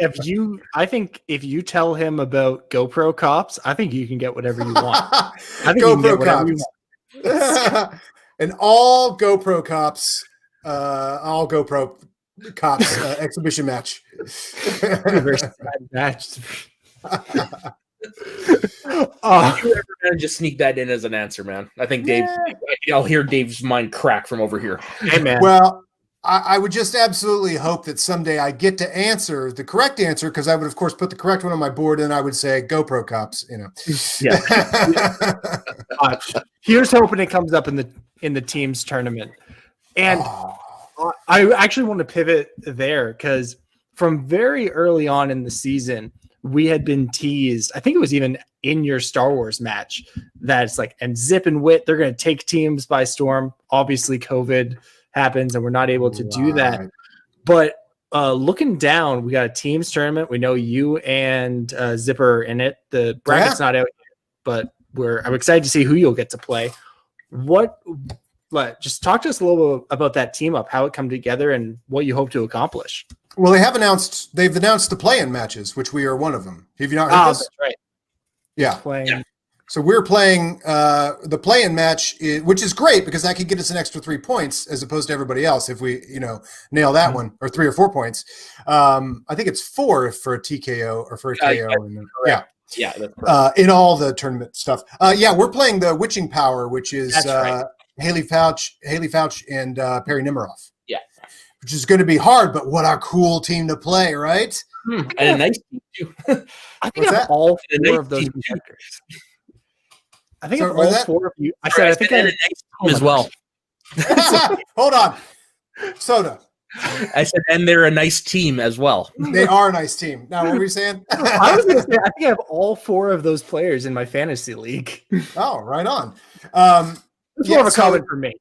I think if you tell him about GoPro cops, I think you can get whatever you want. I think GoPro cops. And all GoPro cops, exhibition match. You ever just sneak that in as an answer, man? I think Dave. I'll hear Dave's mind crack from over here. Hey, man. Well, I would just absolutely hope that someday I get to answer the correct answer, because I would, of course, put the correct one on my board, and I would say GoPro cops. Yeah. Here's hoping it comes up in the teams tournament, and I actually want to pivot there because from very early on in the season, we had been teased. I think it was even in your Star Wars match that it's like, and Zip and Witt, they're going to take teams by storm. Obviously, COVID happens and we're not able to do that. But looking down, we got a teams tournament. We know you and Zipper in it. The bracket's not out yet, but I'm excited to see who you'll get to play. Just talk to us a little bit about that team up, how it come together, and what you hope to accomplish. Well, they've announced the play-in matches, which we are one of them. Have you not heard this? That's right. Yeah. So we're playing the play-in match, which is great because that could get us an extra 3 points as opposed to everybody else if we, nail that one, or 3 or 4 points. I think it's 4 for a TKO or for a KO. Yeah, that's correct. In all the tournament stuff. We're playing the Witching Power, which is Haley Fouch and Perry Nemiroff. Yeah. Which is going to be hard, but what a cool team to play, right? And a nice team, too. I think I have all 4 of those characters. I think all 4 of you. I think I have a nice team as well. Hold on. Soda. I said, and they're a nice team as well. They are a nice team. Now, what were you saying? I was going to say, I think I have all 4 of those players in my fantasy league. Oh, right on. It's more of a comment for me.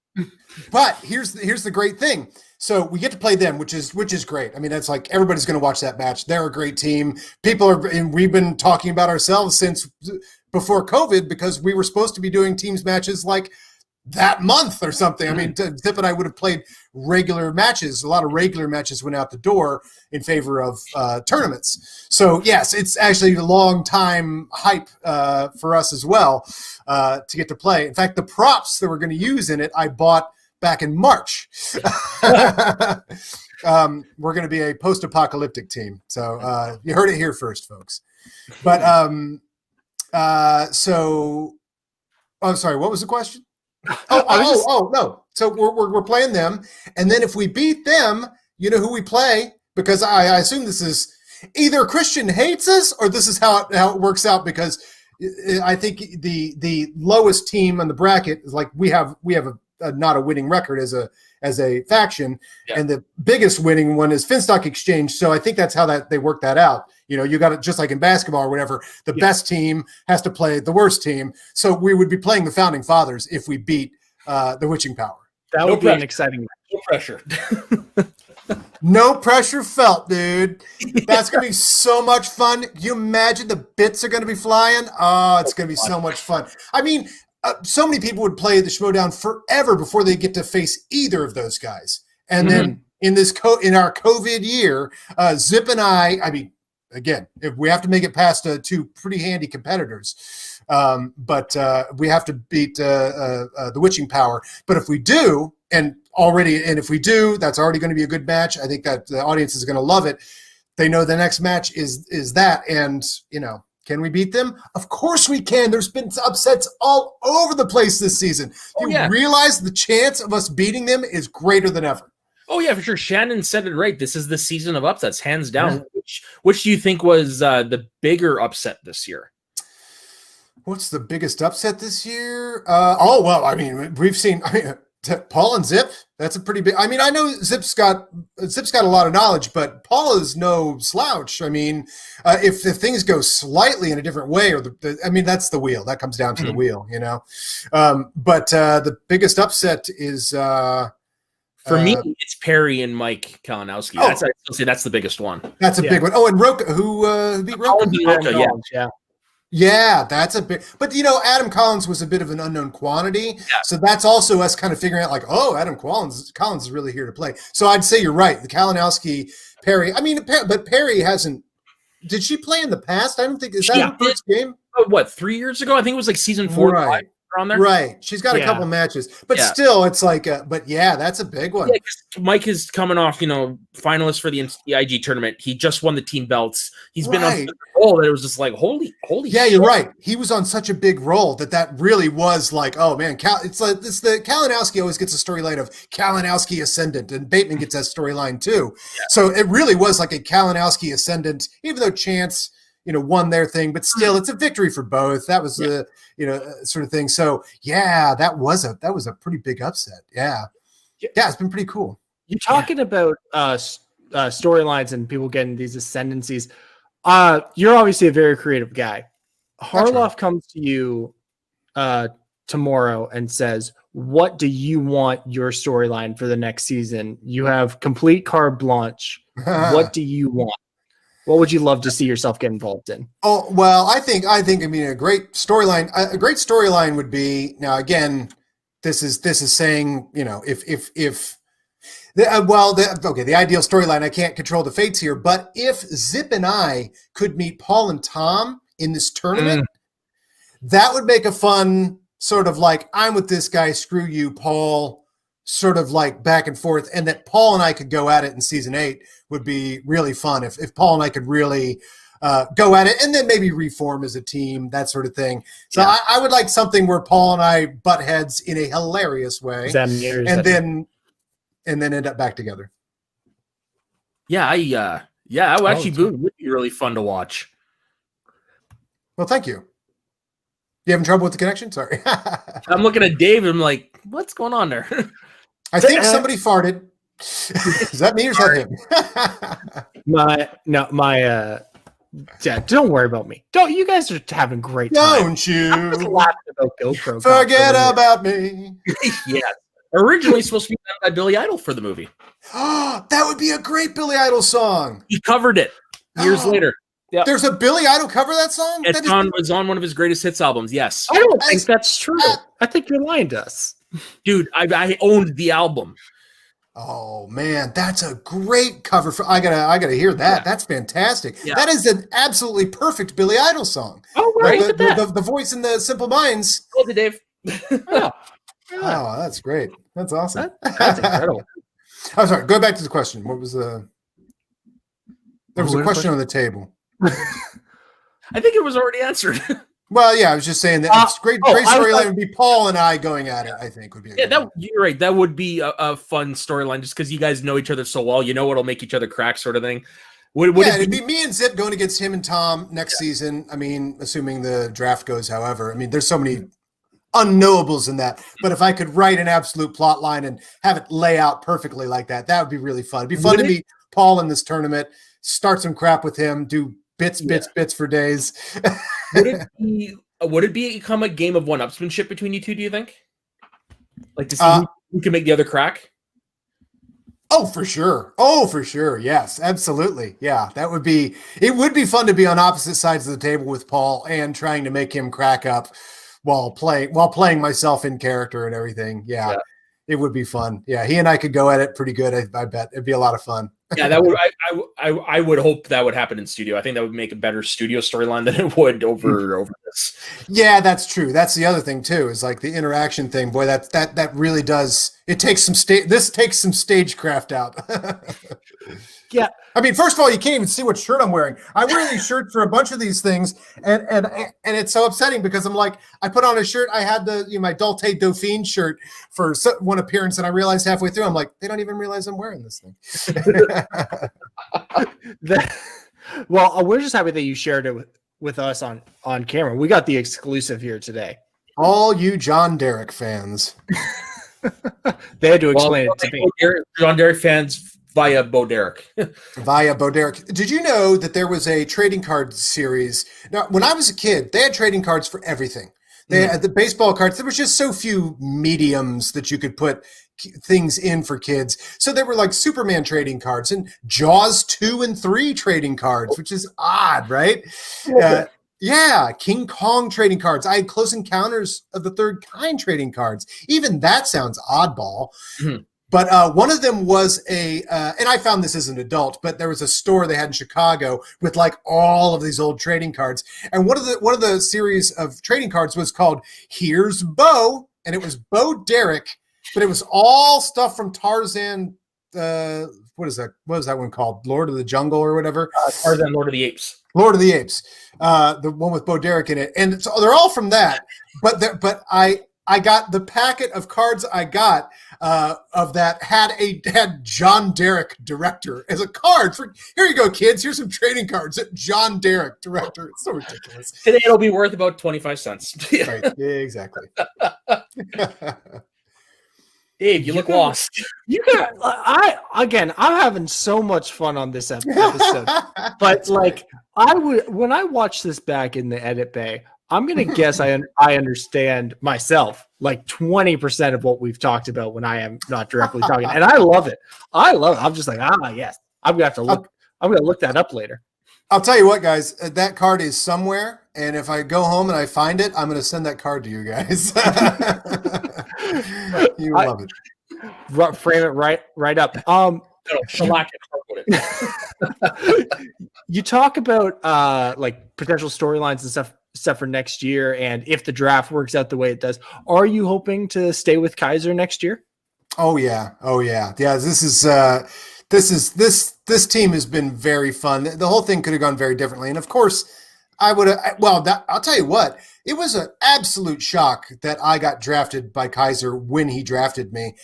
But here's the great thing. So we get to play them, which is great. I mean, that's like everybody's going to watch that match. They're a great team. And we've been talking about ourselves since before COVID because we were supposed to be doing teams matches like that month or something. I mean, Zip and I would have played regular matches. A lot of regular matches went out the door in favor of tournaments. So yes, it's actually a long time hype for us as well to get to play. In fact, the props that we're going to use in it, I bought back in March. We're going to be a post-apocalyptic team. So you heard it here first, folks. But so I'm sorry, what was the question? No. So we're playing them, and then if we beat them, you know who we play? Because I assume this is either Christian hates us or this is how it works out. Because I think the lowest team on the bracket is like we have a not a winning record as a faction, and the biggest winning one is Finstock Exchange. So I think that's how they work that out. You know, you got it just like in basketball or whatever. The best team has to play the worst team. So we would be playing the Founding Fathers if we beat the Witching Power. That would be an exciting match. No pressure. No pressure felt, dude. That's going to be so much fun. Can you imagine the bits are going to be flying? Oh, it's going to be so much fun. I mean, so many people would play the Schmodown forever before they get to face either of those guys. And then in our COVID year, Zip and I mean, again, if we have to make it past 2 pretty handy competitors, but we have to beat the Witching Power. But if we do, and if we do, that's already going to be a good match. I think that the audience is going to love it. They know the next match is that, and you know, can we beat them? Of course we can. There's been upsets all over the place this season. You realize the chance of us beating them is greater than ever. Oh, yeah, for sure. Shannon said it right. This is the season of upsets, hands down. Yeah. Which do you think was the bigger upset this year? What's the biggest upset this year? Well, I mean, we've seen Paul and Zip. That's a pretty big. I mean, I know Zip's got a lot of knowledge, but Paul is no slouch. I mean, if things go slightly in a different way, or I mean, that's the wheel. That comes down to the wheel, you know. But the biggest upset is. For me, it's Perry and Mike Kalinowski. I still say that's the biggest one. That's a big one. Oh, and Roka, who beat Roka? Yeah, that's a big. But, you know, Adam Collins was a bit of an unknown quantity. Yeah. So that's also us kind of figuring out, like, Adam Collins is really here to play. So I'd say you're right. The Kalinowski, Perry. I mean, but Perry hasn't. Did she play in the past? I don't think. Is that her first game? What, 3 years ago? I think it was like season 4 or 5. On there. Right. She's got a couple matches, but still it's like, but yeah, that's a big one. Yeah, Mike is coming off, you know, finalist for the IG tournament. He just won the team belts. He's been on such a roll that it was just like, holy yeah, shit. You're right. He was on such a big roll that really was like, oh man, it's like this. The Kalinowski always gets a storyline of Kalinowski ascendant, and Bateman gets that storyline too. Yeah. So it really was like a Kalinowski ascendant, even though Chance, you know, won their thing, but still it's a victory for both. That was the, you know, sort of thing. So yeah, that was a pretty big upset. Yeah. It's been pretty cool. You're talking about storylines and people getting these ascendancies. You're obviously a very creative guy. Harloff comes to you tomorrow and says, what do you want your storyline for the next season? You have complete carte blanche. What do you want? What would you love to see yourself get involved in? Oh, well, I think, I mean, a great storyline would be, now again, this is saying, you know, the ideal storyline, I can't control the fates here, but if Zip and I could meet Paul and Tom in this tournament, that would make a fun sort of like, I'm with this guy, screw you, Paul, sort of like back and forth, and that Paul and I could go at it in season 8 would be really fun if Paul and I could really go at it and then maybe reform as a team, that sort of thing. So I would like something where Paul and I butt heads in a hilarious way, and then end up back together. Yeah, I would actually would be really fun to watch. Well, thank you. You having trouble with the connection? Sorry. I'm looking at Dave and I'm like, what's going on there? I think somebody farted. Is that me or is that him? Yeah, don't worry about me. Don't you guys are having a great time. Don't you I'm just laughing about GoPro. forget about me. Yeah. Originally supposed to be done by Billy Idol for the movie. That would be a great Billy Idol song. He covered it years later. Yep. There's a Billy Idol cover of that song? It's on one of his greatest hits albums, yes. I don't think that's true. I think you're lying to us. Dude, I owned the album. Oh man, that's a great cover for I gotta hear that. Yeah. That's fantastic. Yeah. That is an absolutely perfect Billy Idol song. Oh, right. Like Look at that. the voice in the Simple Minds. Hold it, Dave. Yeah. Oh, that's great. That's awesome. That's incredible. I'm sorry, go back to the question. What was the there was a question on the table. I think it was already answered. Well, yeah, I was just saying that it's great storyline would be Paul and I going at it, I think would be you're right. That would be a fun storyline just because you guys know each other so well. You know what'll make each other crack, sort of thing. It'd be me and Zip going against him and Tom next season. I mean, assuming the draft goes however. I mean, there's so many unknowables in that. But if I could write an absolute plot line and have it lay out perfectly like that, that would be really fun. It'd be fun to meet Paul in this tournament, start some crap with him, do bits for days. Would it become a game of one-upsmanship between you two, do you think? Like to see who can make the other crack? Oh, for sure. Yes, absolutely. Yeah, it would be fun to be on opposite sides of the table with Paul and trying to make him crack up while playing myself in character and everything. Yeah. It would be fun. Yeah, he and I could go at it pretty good. I bet it'd be a lot of fun. Yeah, that would. I would hope that would happen in studio. I think that would make a better studio storyline than it would over this. Yeah, that's true. That's the other thing too. Is like the interaction thing. Boy, that really does. It takes some This takes some stagecraft out. Yeah. I mean, first of all, you can't even see what shirt I'm wearing. I wear these shirts for a bunch of these things, and it's so upsetting because I'm like, I put on a shirt. I had my Dolce Dauphine shirt for one appearance, and I realized halfway through, I'm like, they don't even realize I'm wearing this thing. Well, we're just happy that you shared it with us on camera. We got the exclusive here today. All you John Derek fans. They had to explain it to me. John Derek fans via Bo Derek. Did you know that there was a trading card series? Now, when I was a kid, they had trading cards for everything. They had the baseball cards. There was just so few mediums that you could put things in for kids. So there were like Superman trading cards and Jaws 2 and 3 trading cards, which is odd, right? Yeah, King Kong trading cards. I had Close Encounters of the Third Kind trading cards. Even that sounds oddball. Mm-hmm. But one of them was and I found this as an adult, but there was a store they had in Chicago with like all of these old trading cards. And one of the series of trading cards was called Here's Bo, and it was Bo Derek, but it was all stuff from Tarzan. What is that? What was that one called? Lord of the Jungle or whatever? Tarzan, Lord of the Apes. Lord of the Apes. The one with Bo Derek in it. And so they're all from that. But I got the packet of cards I got of that had John Derek director as a card for here you go, kids. Here's some trading cards at John Derek director. It's so ridiculous. Today it'll be worth about 25 cents. Right. Yeah, exactly. Dave, you look lost. I'm having so much fun on this episode. But like when I watch this back in the edit bay, I'm going to guess I understand myself like 20% of what we've talked about when I am not directly talking. And I love it. I'm just like, yes. I'm going to look that up later. I'll tell you what, guys, that card is somewhere. And if I go home and I find it, I'm going to send that card to you guys. You love it. Frame it right up. You talk about like potential storylines and stuff for next year, and if the draft works out the way it does, are you hoping to stay with Kaiser next year? Oh yeah. This team has been very fun. The whole thing could have gone very differently, and of course, I'll tell you what. It was an absolute shock that I got drafted by Kaiser when he drafted me.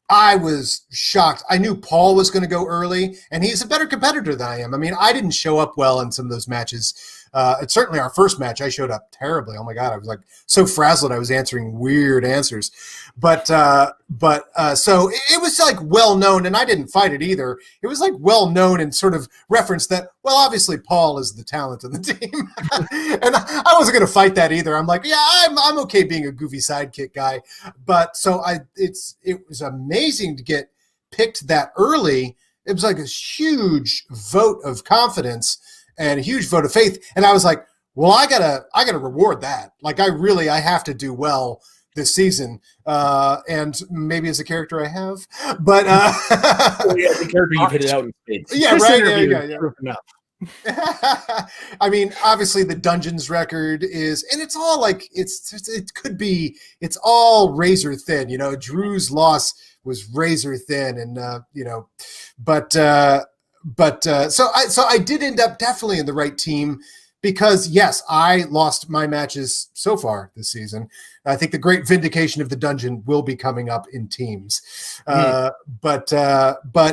I was shocked. I knew Paul was going to go early, and he's a better competitor than I am. I mean, I didn't show up well in some of those matches It's certainly our first match. I showed up terribly. Oh my God. I was like so frazzled. I was answering weird answers, but so it was like well known, and I didn't fight it either. It was like well known and sort of referenced that, well, obviously Paul is the talent of the team. And I wasn't going to fight that either. I'm like, yeah, I'm okay being a goofy sidekick guy. But so it was amazing to get picked that early. It was like a huge vote of confidence and a huge vote of faith. And I was like, well, I gotta reward that. Like I have to do well this season. And maybe as a character I have, but the character you've hit it out in spades. Yeah, This right. interview Yeah, is yeah. proof enough. I mean, obviously the Dungeons record is, and it's all like it's all razor thin. You know, Drew's loss was razor thin, and so I did end up definitely in the right team because yes, I lost my matches so far this season. I think the great vindication of the dungeon will be coming up in teams. But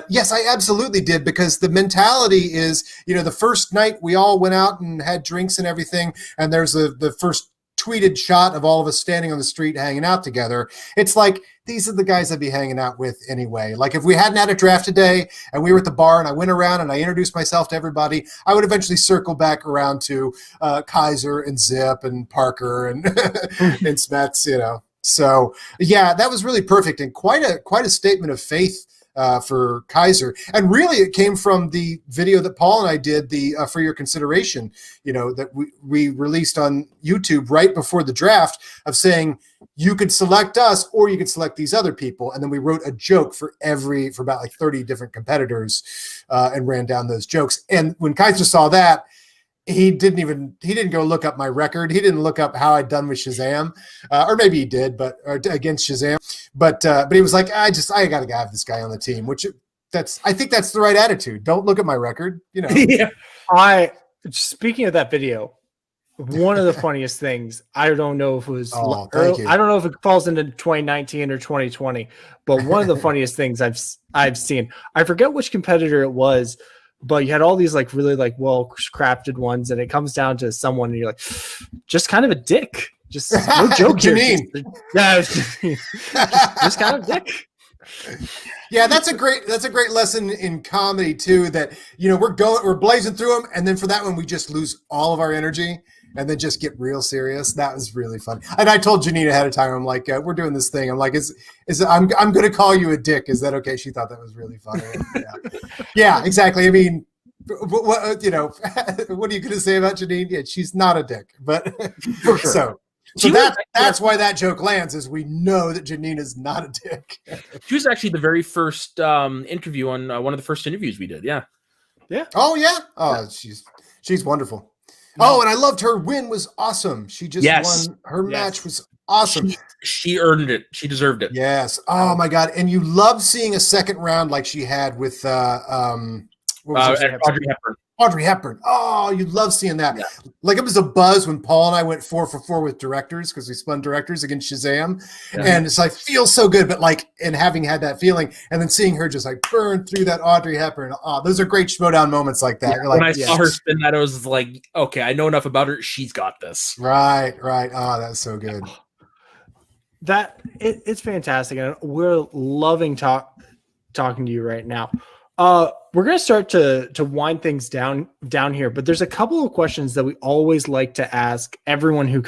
yes, I absolutely did, because the mentality is, the first night we all went out and had drinks and everything. And there's the first tweeted shot of all of us standing on the street hanging out together. It's like, these are the guys I'd be hanging out with anyway. Like if we hadn't had a draft today and we were at the bar and I went around and I introduced myself to everybody, I would eventually circle back around to Kaiser and Zip and Parker and and Smets, So yeah, that was really perfect and quite a statement of faith for Kaiser. And really it came from the video that Paul and I did, the For Your Consideration, that we released on YouTube right before the draft, of saying you could select us or you could select these other people. And then we wrote a joke for about like 30 different competitors and ran down those jokes. And when Kaiser saw that, he didn't go look up my record. He didn't look up how I'd done with Shazam, or maybe he did, but against Shazam. But he was like, I got to have this guy on the team, I think that's the right attitude. Don't look at my record, Yeah. Speaking of that video, one of the funniest things, I don't know if it was, thank you. I don't know if it falls into 2019 or 2020, but one of the funniest things I've seen, I forget which competitor it was, but you had all these like really like well crafted ones, and it comes down to someone and you're like, just kind of a dick. Just no joke here. Just kind of a dick. Yeah, that's a great lesson in comedy too, that we're blazing through them, and then for that one we just lose all of our energy and then just get real serious. That was really fun. And I told Janine ahead of time, I'm like, we're doing this thing. I'm like, I'm going to call you a dick. Is that okay? She thought that was really funny. Yeah, exactly. I mean, what are you going to say about Janine? Yeah, she's not a dick, but for sure. So that's why that joke lands, is we know that Janine is not a dick. She was actually the very first interview on one of the first interviews we did. Yeah. Yeah. Oh yeah. Oh, she's wonderful. Oh, and I loved her win was awesome. She just won. Her match was awesome. She earned it. She deserved it. Yes. Oh my God. And you love seeing a second round like she had with Audrey Hepburn. Audrey Hepburn. Oh, you love seeing that. Yeah. Like it was a buzz when Paul and I went 4 for 4 with directors, because we spun directors against Shazam. Yeah. And it's like, feels so good, but like, and having had that feeling and then seeing her just like burn through that Audrey Hepburn. Oh, those are great Schmodown moments like that. Yeah, when I saw her spin that, I was like, okay, I know enough about her. She's got this. Right. Oh, that's so good. It's fantastic. And we're loving talking to you right now. We're going to start to wind things down here, but there's a couple of questions that we always like to ask everyone who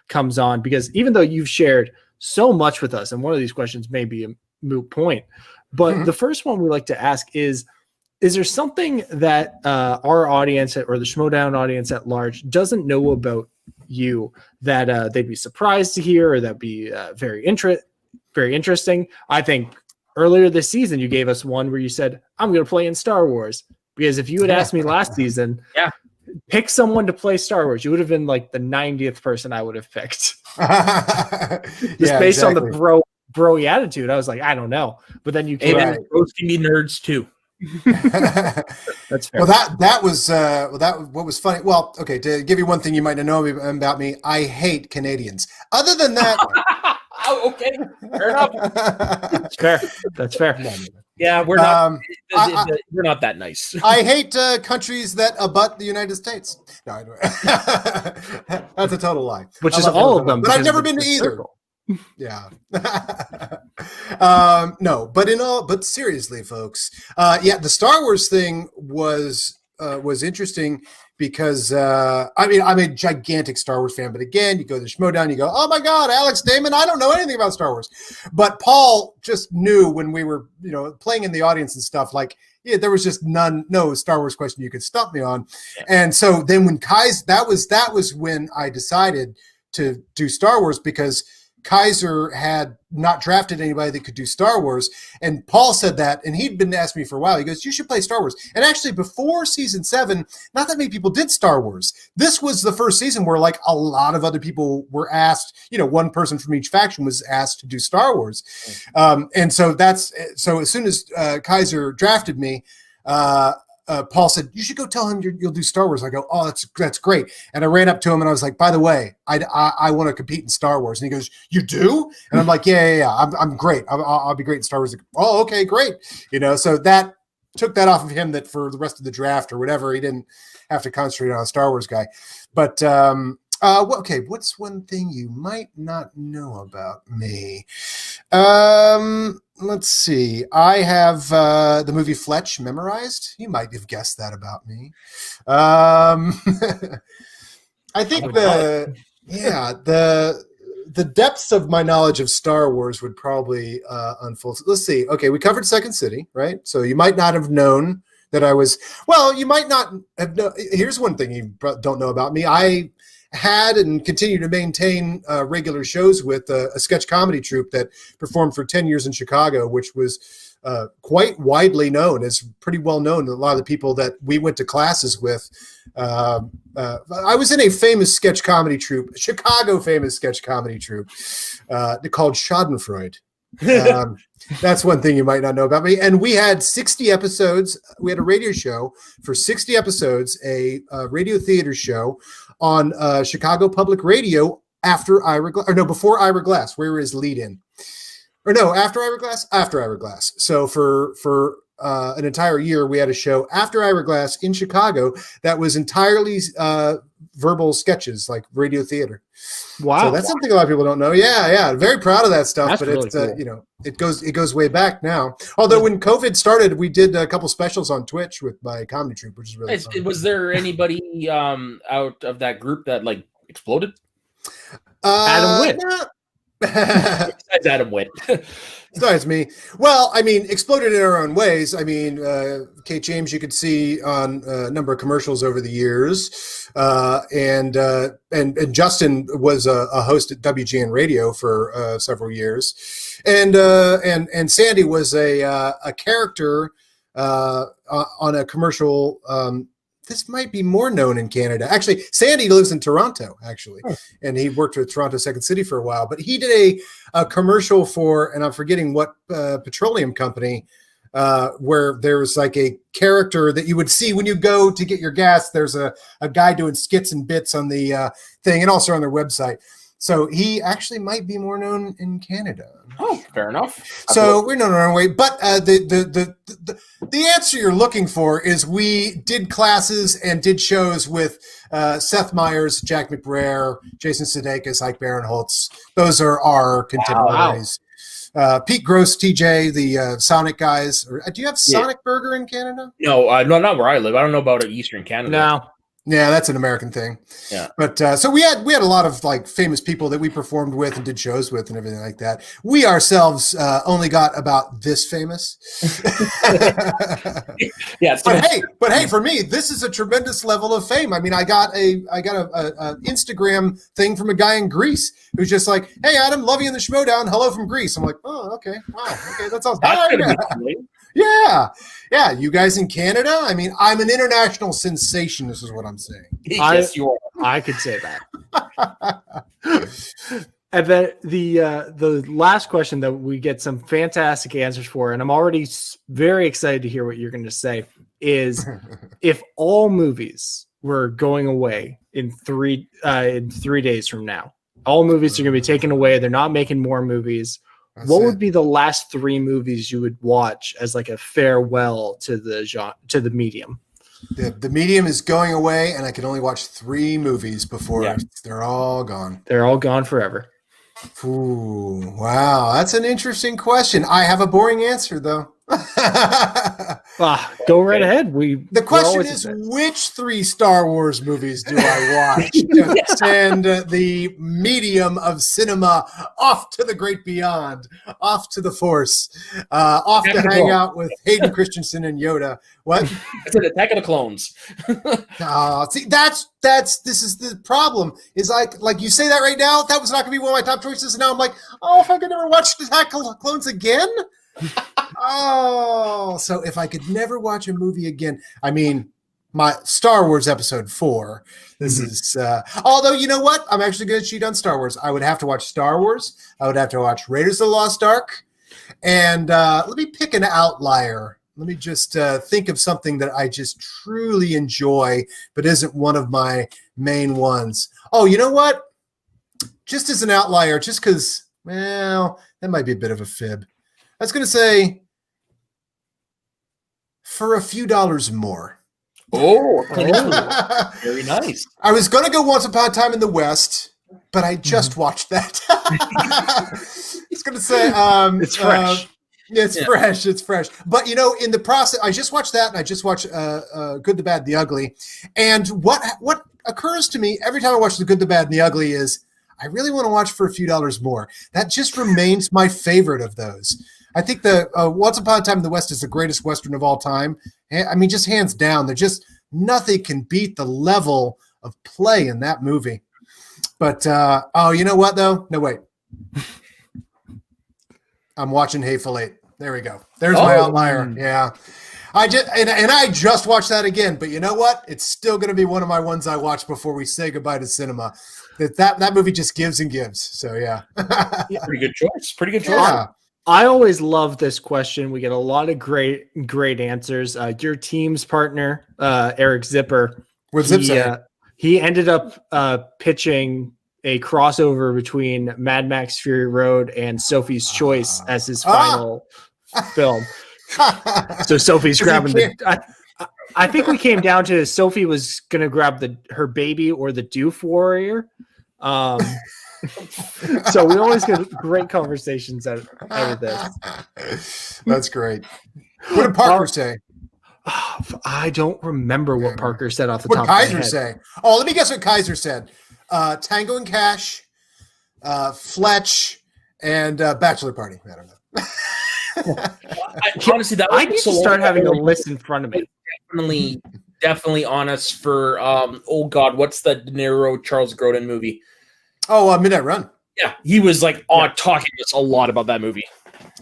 comes on, because even though you've shared so much with us, and one of these questions may be a moot point, but the first one we like to ask is there something that our audience or the Schmodown audience at large doesn't know about you that they'd be surprised to hear, or that'd be very interesting? I think earlier this season, you gave us one where you said, I'm going to play in Star Wars. Because if you had asked me last season, pick someone to play Star Wars, you would have been like the 90th person I would have picked. Just based on the bro-y attitude. I was like, I don't know. But then you came in. Those can be nerds too. That's fair. Well, that was what was funny. Well, okay, to give you one thing you might know about me, I hate Canadians. Other than that... Oh, okay. Fair enough. That's fair. Yeah, we're not. I- We're not that nice. I hate countries that abut the United States. No, anyway. That's a total lie. Which I is love all both of them. but I've because never of been to the either. circle. Yeah. No, but seriously, folks. The Star Wars thing was interesting because I'm a gigantic Star Wars fan, but again, you go to the Schmodown, you go, oh my God, Alex Damon, I don't know anything about Star Wars. But Paul just knew when we were, playing in the audience and stuff, like, yeah, there was just no Star Wars question you could stump me on. Yeah. And so then when Kaiser, that was when I decided to do Star Wars, because Kaiser had not drafted anybody that could do Star Wars. And Paul said that, and he'd been asking me for a while. He goes, you should play Star Wars. And actually, before season 7, not that many people did Star Wars. This was the first season where, like, a lot of other people were asked, one person from each faction was asked to do Star Wars. And so so as soon as Kaiser drafted me, Paul said, you should go tell him you'll do Star Wars. I go, oh, that's great. And I ran up to him and I was like, by the way, I want to compete in Star Wars. And he goes, you do? And I'm like, yeah. I'm great. I'll be great in Star Wars. Like, oh, okay, great. So that took that off of him, that for the rest of the draft or whatever, he didn't have to concentrate on a Star Wars guy. But, okay, what's one thing you might not know about me? Let's see. I have the movie Fletch memorized. You might have guessed that about me. I think the depths of my knowledge of Star Wars would probably unfold. Let's see. Okay, we covered Second City, right? So you might not have known that I was. Well, you might not have known. Here's one thing you don't know about me. I had and continue to maintain regular shows with a sketch comedy troupe that performed for 10 years in Chicago, which was quite widely known, as pretty well known to a lot of the people that we went to classes with. I was in a famous sketch comedy troupe, Chicago famous sketch comedy troupe called Schadenfreude. That's one thing you might not know about me. And we had 60 episodes. We had a radio show for 60 episodes, a radio theater show on Chicago Public Radio before Ira Glass. Where is lead in? Or no, after Ira Glass? After Ira Glass. So for an entire year, we had a show after Ira Glass in Chicago that was entirely verbal sketches, like radio theater. Wow. So that's something a lot of people don't know. Yeah. Very proud of that stuff. That's but really it's cool. It goes way back now. Although when COVID started, we did a couple specials on Twitch with my comedy troupe, which is really fun. Was there anybody out of that group that like exploded? Adam Witt. Besides Adam Witt. Besides me. Well, I mean, exploded in our own ways. I mean, Kate James, you could see on a number of commercials over the years. And Justin was a host at WGN Radio for several years. And Sandy was a character on a commercial. This might be more known in Canada. Actually, Sandy lives in Toronto, actually, and he worked with Toronto Second City for a while. But he did a commercial for, and I'm forgetting what petroleum company, where there's like a character that you would see when you go to get your gas. There's a guy doing skits and bits on the thing, and also on their website. So he actually might be more known in Canada. Oh, fair enough. So we're known in our own way. But the answer you're looking for is we did classes and did shows with Seth Meyers, Jack McBrayer, Jason Sudeikis, Ike Barinholtz. Those are our contemporaries. Wow. Pete Gross, TJ, the Sonic guys. Do you have Sonic Burger in Canada? No, not where I live. I don't know about Eastern Canada. No. Yeah, that's an American thing. Yeah. But so we had a lot of like famous people that we performed with and did shows with and everything like that. We ourselves only got about this famous. Yeah. But hey, for me, this is a tremendous level of fame. I mean, I got a Instagram thing from a guy in Greece who's just like, "Hey, Adam, love you in the Schmodown. Hello from Greece." I'm like, "Oh, okay, wow, okay, that sounds Yeah. You guys in Canada? I mean, I'm an international sensation. This is what I'm saying. Yes, you are. I could say that. And then the last question that we get some fantastic answers for, and I'm already very excited to hear what you're going to say, is if all movies were going away in 3 days from now, all movies are going to be taken away. They're not making more movies. what would be the last 3 movies you would watch as like a farewell to the medium? The medium is going away, and I can only watch 3 movies before they're all gone. They're all gone forever. Ooh, wow, that's an interesting question. I have a boring answer, though. Go right ahead. The question is, which 3 Star Wars movies do I watch to send the medium of cinema off to the great beyond, off to the Force, off to hang out with Hayden Christensen and Yoda? What? It's an Attack of the Clones. See, this is the problem. Is like you say that right now, that was not going to be one of my top choices, and now I'm like, oh, if I could never watch Attack of the Clones again. Oh, so if I could never watch a movie again, I mean, my Star Wars Episode 4. This is, although you know what, I'm actually going to cheat on Star Wars. I would have to watch Star Wars. I would have to watch Raiders of the Lost Ark, and let me pick an outlier. Let me just think of something that I just truly enjoy, but isn't one of my main ones. Oh, you know what? Just as an outlier, just because, well, that might be a bit of a fib. I was going to say, for a few dollars more. Oh, very nice. I was going to go Once Upon a Time in the West, but I just watched that. I was going to say, it's fresh. It's fresh. But, in the process, I just watched that, and I just watched Good, the Bad, the Ugly. And what occurs to me every time I watch The Good, the Bad, and the Ugly is I really want to watch For a Few Dollars More. That just remains my favorite of those. I think the Once Upon a Time in the West is the greatest Western of all time. I mean, just hands down. Nothing can beat the level of play in that movie. But, you know what, though? No, wait. I'm watching Hateful Eight. There we go. There's my outlier. Yeah. I just watched that again. But you know what? It's still going to be one of my ones I watch before we say goodbye to cinema. That movie just gives and gives. So, yeah. Pretty good choice. Yeah. I always love this question. We get a lot of great answers. Your team's partner, Eric Zipper, he ended up pitching a crossover between Mad Max Fury Road and Sophie's Choice as his final film. So Sophie's grabbing I think we came down to Sophie was going to grab her baby or the Doof Warrior. So we always get great conversations out of this. That's great. What did Parker say? I don't remember what Parker said off the top of my head. What Kaiser say? Oh, let me guess what Kaiser said. Tango and Cash, Fletch, and Bachelor Party. I don't know. Honestly, that I need to start having a list in front of me. Definitely on us for what's the De Niro Charles Grodin movie? Oh, Midnight Run. Yeah, he was talking to us a lot about that movie.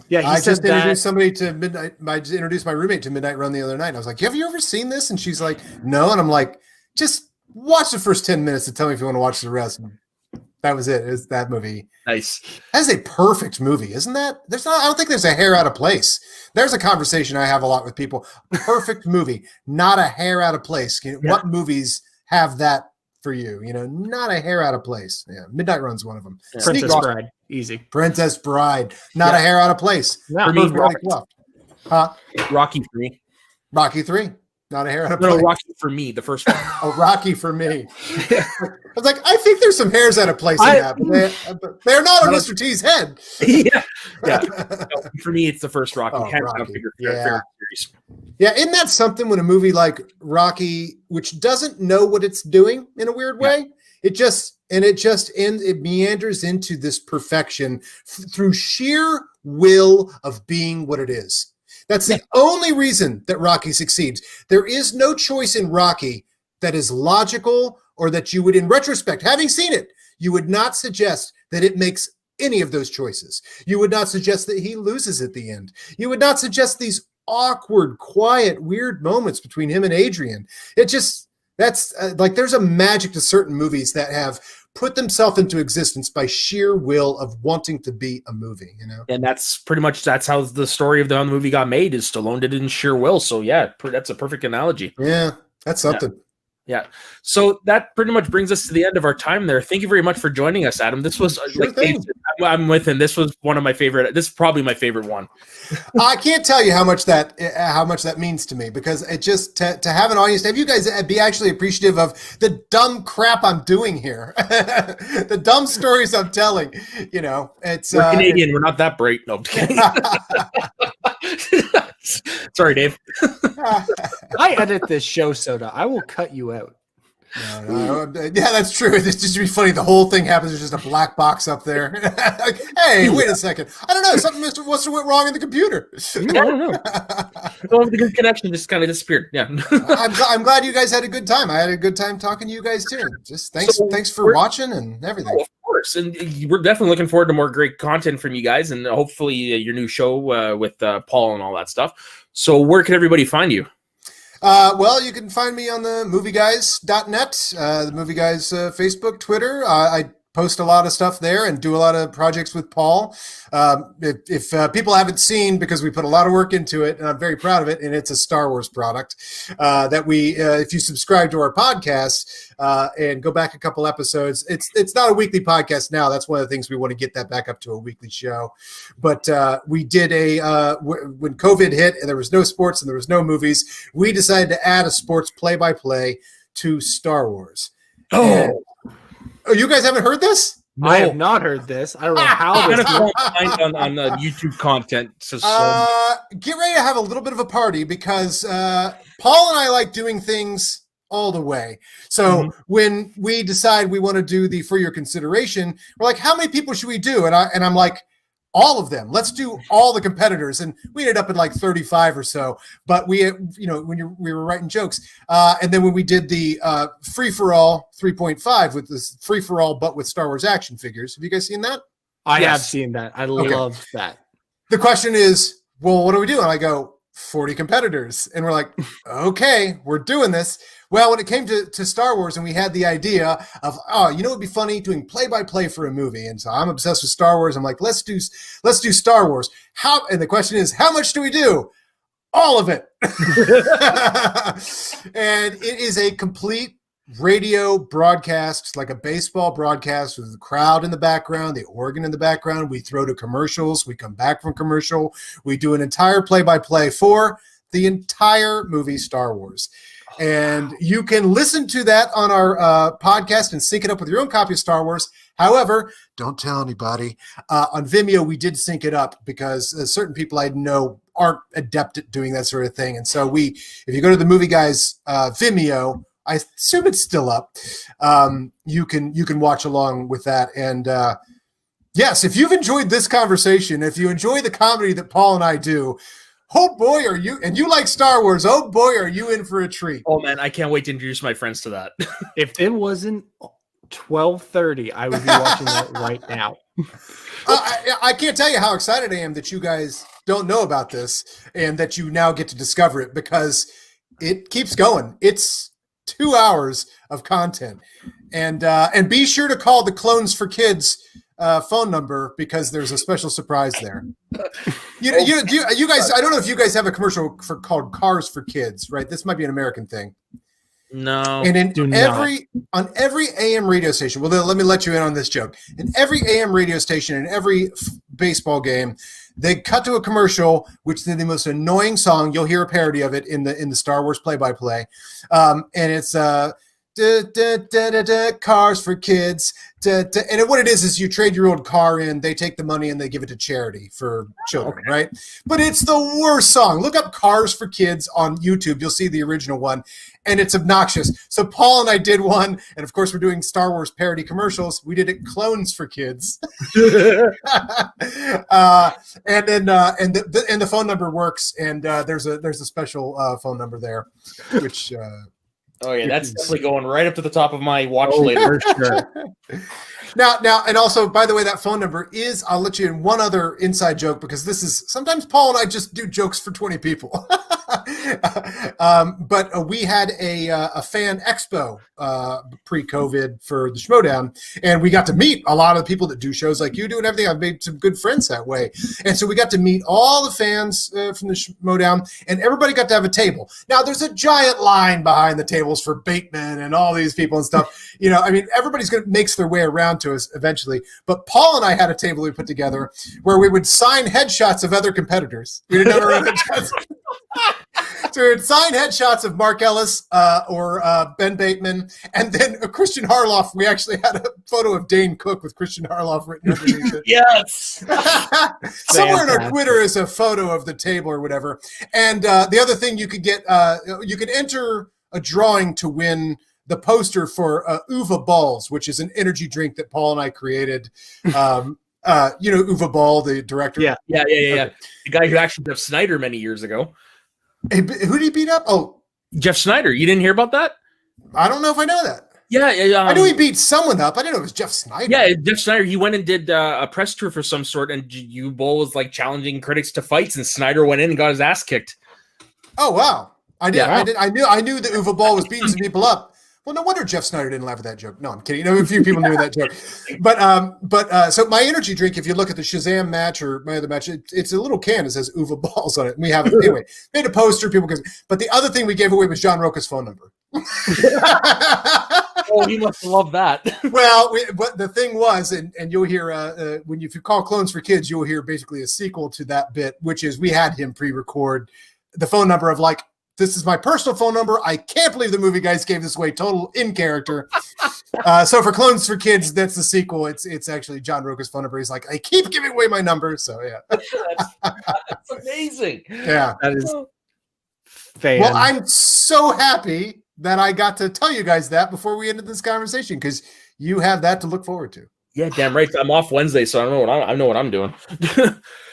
Yeah, I just introduced somebody to Midnight. I just introduced my roommate to Midnight Run the other night. I was like, "Have you ever seen this?" And she's like, "No." And I'm like, "Just watch the first 10 minutes and tell me if you want to watch the rest." And that was it. It's that movie. Nice. That's a perfect movie, isn't that? I don't think there's a hair out of place. There's a conversation I have a lot with people. Perfect movie, not a hair out of place. What movies have that for you? Not a hair out of place. Yeah, Midnight Run's one of them. Yeah. Princess Bride, easy. Princess Bride, not a hair out of place. Yeah. For me, Rocky for me. Rocky 3. Not a hair out of place. No, Rocky for me, the first one. Oh, Rocky for me. I was like, I think there's some hairs out of place in that, but they're not on Mr. T's head. Yeah. No, for me, it's the first Rocky. Rocky. Yeah, isn't that something when a movie like Rocky, which doesn't know what it's doing in a weird way, it meanders into this perfection through sheer will of being what it is. That's the only reason that Rocky succeeds. There is no choice in Rocky that is logical or that you would, in retrospect, having seen it, you would not suggest that it makes any of those choices. You would not suggest that he loses at the end. You would not suggest these awkward, quiet, weird moments between him and Adrian. That's there's a magic to certain movies that have put themselves into existence by sheer will of wanting to be a movie, And that's how the story of the movie got made, is Stallone did it in sheer will. So yeah, that's a perfect analogy. Yeah, that's something. Yeah. So that pretty much brings us to the end of our time there. Thank you very much for joining us, Adam. This was I'm with him. This was one of my favorite. This is probably my favorite one. I can't tell you how much that means to me, because it just to have an audience, to have you guys be actually appreciative of the dumb crap I'm doing here, the dumb stories I'm telling. You know, We're Canadian. We're not that bright. No, I'm kidding. Sorry, Dave. I edit this show, Soda. I will cut you out. No. Yeah, that's true. It's just be funny. The whole thing happens. There's just a black box up there. Like, hey, wait a second. I don't know. Something must have went wrong in the computer. I don't know. The good connection just kind of disappeared. Yeah. I'm glad you guys had a good time. I had a good time talking to you guys too. Just thanks for watching and everything. Oh, of course, and we're definitely looking forward to more great content from you guys, and hopefully your new show with Paul and all that stuff. So, where can everybody find you? Well, you can find me on the movieguys.net, the Movie Guys Facebook, Twitter. I post a lot of stuff there and do a lot of projects with Paul. If people haven't seen, because we put a lot of work into it, and I'm very proud of it, and it's a Star Wars product, that we, if you subscribe to our podcast and go back a couple episodes, it's not a weekly podcast now. That's one of the things we want to get that back up to a weekly show. But we did when COVID hit and there was no sports and there was no movies, we decided to add a sports play-by-play to Star Wars. Oh, you guys haven't heard this? No. I have not heard this. I don't know how this on the YouTube content. So get ready to have a little bit of a party, because Paul and I like doing things all the way. So when we decide we want to do the For Your Consideration, we're like, how many people should we do? And I'm like, all of them. Let's do all the competitors. And we ended up at like 35 or so. But we were writing jokes. And then when we did the free-for-all 3.5 with this free-for-all, but with Star Wars action figures. Have you guys seen that? I have seen that. I loved that. The question is, well, what do we do? And I go, 40 competitors. And we're like, okay, we're doing this. Well, when it came to Star Wars, and we had the idea of, it'd be funny doing play-by-play for a movie. And so I'm obsessed with Star Wars. I'm like, let's do Star Wars. How? And the question is, how much do we do? All of it. And it is a complete radio broadcast, like a baseball broadcast, with the crowd in the background, the organ in the background. We throw to commercials. We come back from commercial. We do an entire play-by-play for the entire movie Star Wars. And you can listen to that on our podcast and sync it up with your own copy of Star Wars. However, don't tell anybody. On Vimeo, we did sync it up because certain people I know aren't adept at doing that sort of thing. And so if you go to the Movie Guys Vimeo, I assume it's still up. You can watch along with that. And yes, if you've enjoyed this conversation, if you enjoy the comedy that Paul and I do, oh boy, are you, and you like Star Wars, oh boy, are you in for a treat. Oh man, I can't wait to introduce my friends to that. If it wasn't 12:30, I would be watching that right now. I can't tell you how excited I am that you guys don't know about this and that you now get to discover it, because it keeps going. It's 2 hours of content. And be sure to call the Clones for Kids phone number, because there's a special surprise there. You guys, I don't know if you guys have a commercial called Cars for Kids, right? This might be an American thing. No. And on every AM radio station, well, let me let you in on this joke. In every AM radio station, in every baseball game, they cut to a commercial, which is the most annoying song. You'll hear a parody of it in the Star Wars play-by-play, and it's Cars for Kids. And what it is you trade your old car in, they take the money and they give it to charity for children, right? But it's the worst song. Look up Cars for Kids on YouTube. You'll see the original one, and it's obnoxious. So Paul and I did one, and of course we're doing Star Wars parody commercials. We did it Clones for Kids. And the phone number works, and there's a special phone number there, which oh yeah, that's definitely going right up to the top of my watch later. For sure. Now, and also, by the way, that phone number is, I'll let you in one other inside joke, because this is, sometimes Paul and I just do jokes for 20 people. But we had a fan expo pre-COVID for the Schmodown, and we got to meet a lot of the people that do shows like you do and everything. I've made some good friends that way, and so we got to meet all the fans from the Schmodown, and everybody got to have a table. Now there's a giant line behind the tables for Bateman and all these people and stuff. You know, I mean, everybody's makes their way around to us eventually. But Paul and I had a table we put together where we would sign headshots of other competitors. We didn't have our own headshots. So we would sign headshots of Mark Ellis or Ben Bateman, and then Christian Harloff. We actually had a photo of Dane Cook with Christian Harloff written underneath it. Yes. Somewhere in our Twitter is a photo of the table or whatever. And the other thing you could get, you could enter a drawing to win the poster for Uva Balls, which is an energy drink that Paul and I created. You know Uva Ball, the director? Yeah. The guy who actually Jeff Snyder many years ago. Hey, who did he beat up? Oh, Jeff Snyder. You didn't hear about that? I don't know if I know that. Yeah. I knew he beat someone up. I didn't know it was Jeff Snyder. Yeah, Jeff Snyder. He went and did a press tour for some sort, and Uva Ball was like challenging critics to fights, and Snyder went in and got his ass kicked. Oh, wow. I did. Yeah. I knew that Uva Ball was beating some people up. Well, no wonder Jeff Snyder didn't laugh at that joke. No, I'm kidding. A few people knew that joke. But so my energy drink, if you look at the Shazam match or my other match, it's a little can that says Uva Balls on it. And we have it anyway. Made a poster. But the other thing we gave away was John Roca's phone number. Oh, he must love that. Well, but the thing was, and you'll hear if you call Clones for Kids, you'll hear basically a sequel to that bit, which is we had him pre-record the phone number of like, this is my personal phone number. I can't believe the movie guys gave this away total in character. So for Clones for Kids, that's the sequel. It's actually John Roca's phone number. He's like, I keep giving away my number. So yeah. That's amazing. Yeah. That is fan. Well, I'm so happy that I got to tell you guys that before we ended this conversation, because you have that to look forward to. Yeah, damn right. I'm off Wednesday, so I know what I'm doing.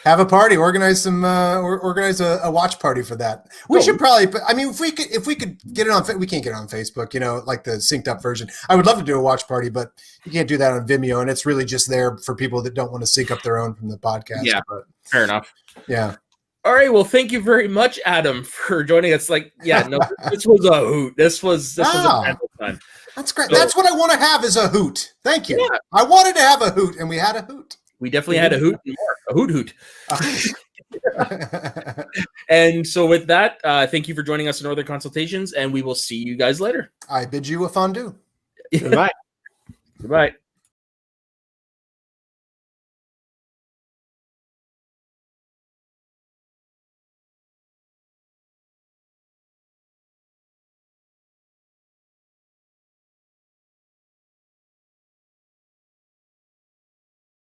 Have a party. Organize a watch party for that. We should probably. I mean, if we could get it on. We can't get it on Facebook. You know, like the synced up version. I would love to do a watch party, but you can't do that on Vimeo, and it's really just there for people that don't want to sync up their own from the podcast. Yeah, but, fair enough. Yeah. All right. Well, thank you very much, Adam, for joining us. Like, yeah, no, this was a hoot. This was a wonderful time. That's great. So, that's what I want to have is a hoot. Thank you. Yeah. I wanted to have a hoot, and we had a hoot. We definitely had a hoot and more. A hoot. And so with that, thank you for joining us in Northern Consultations, and we will see you guys later. I bid you a fondue. Goodbye. Goodbye.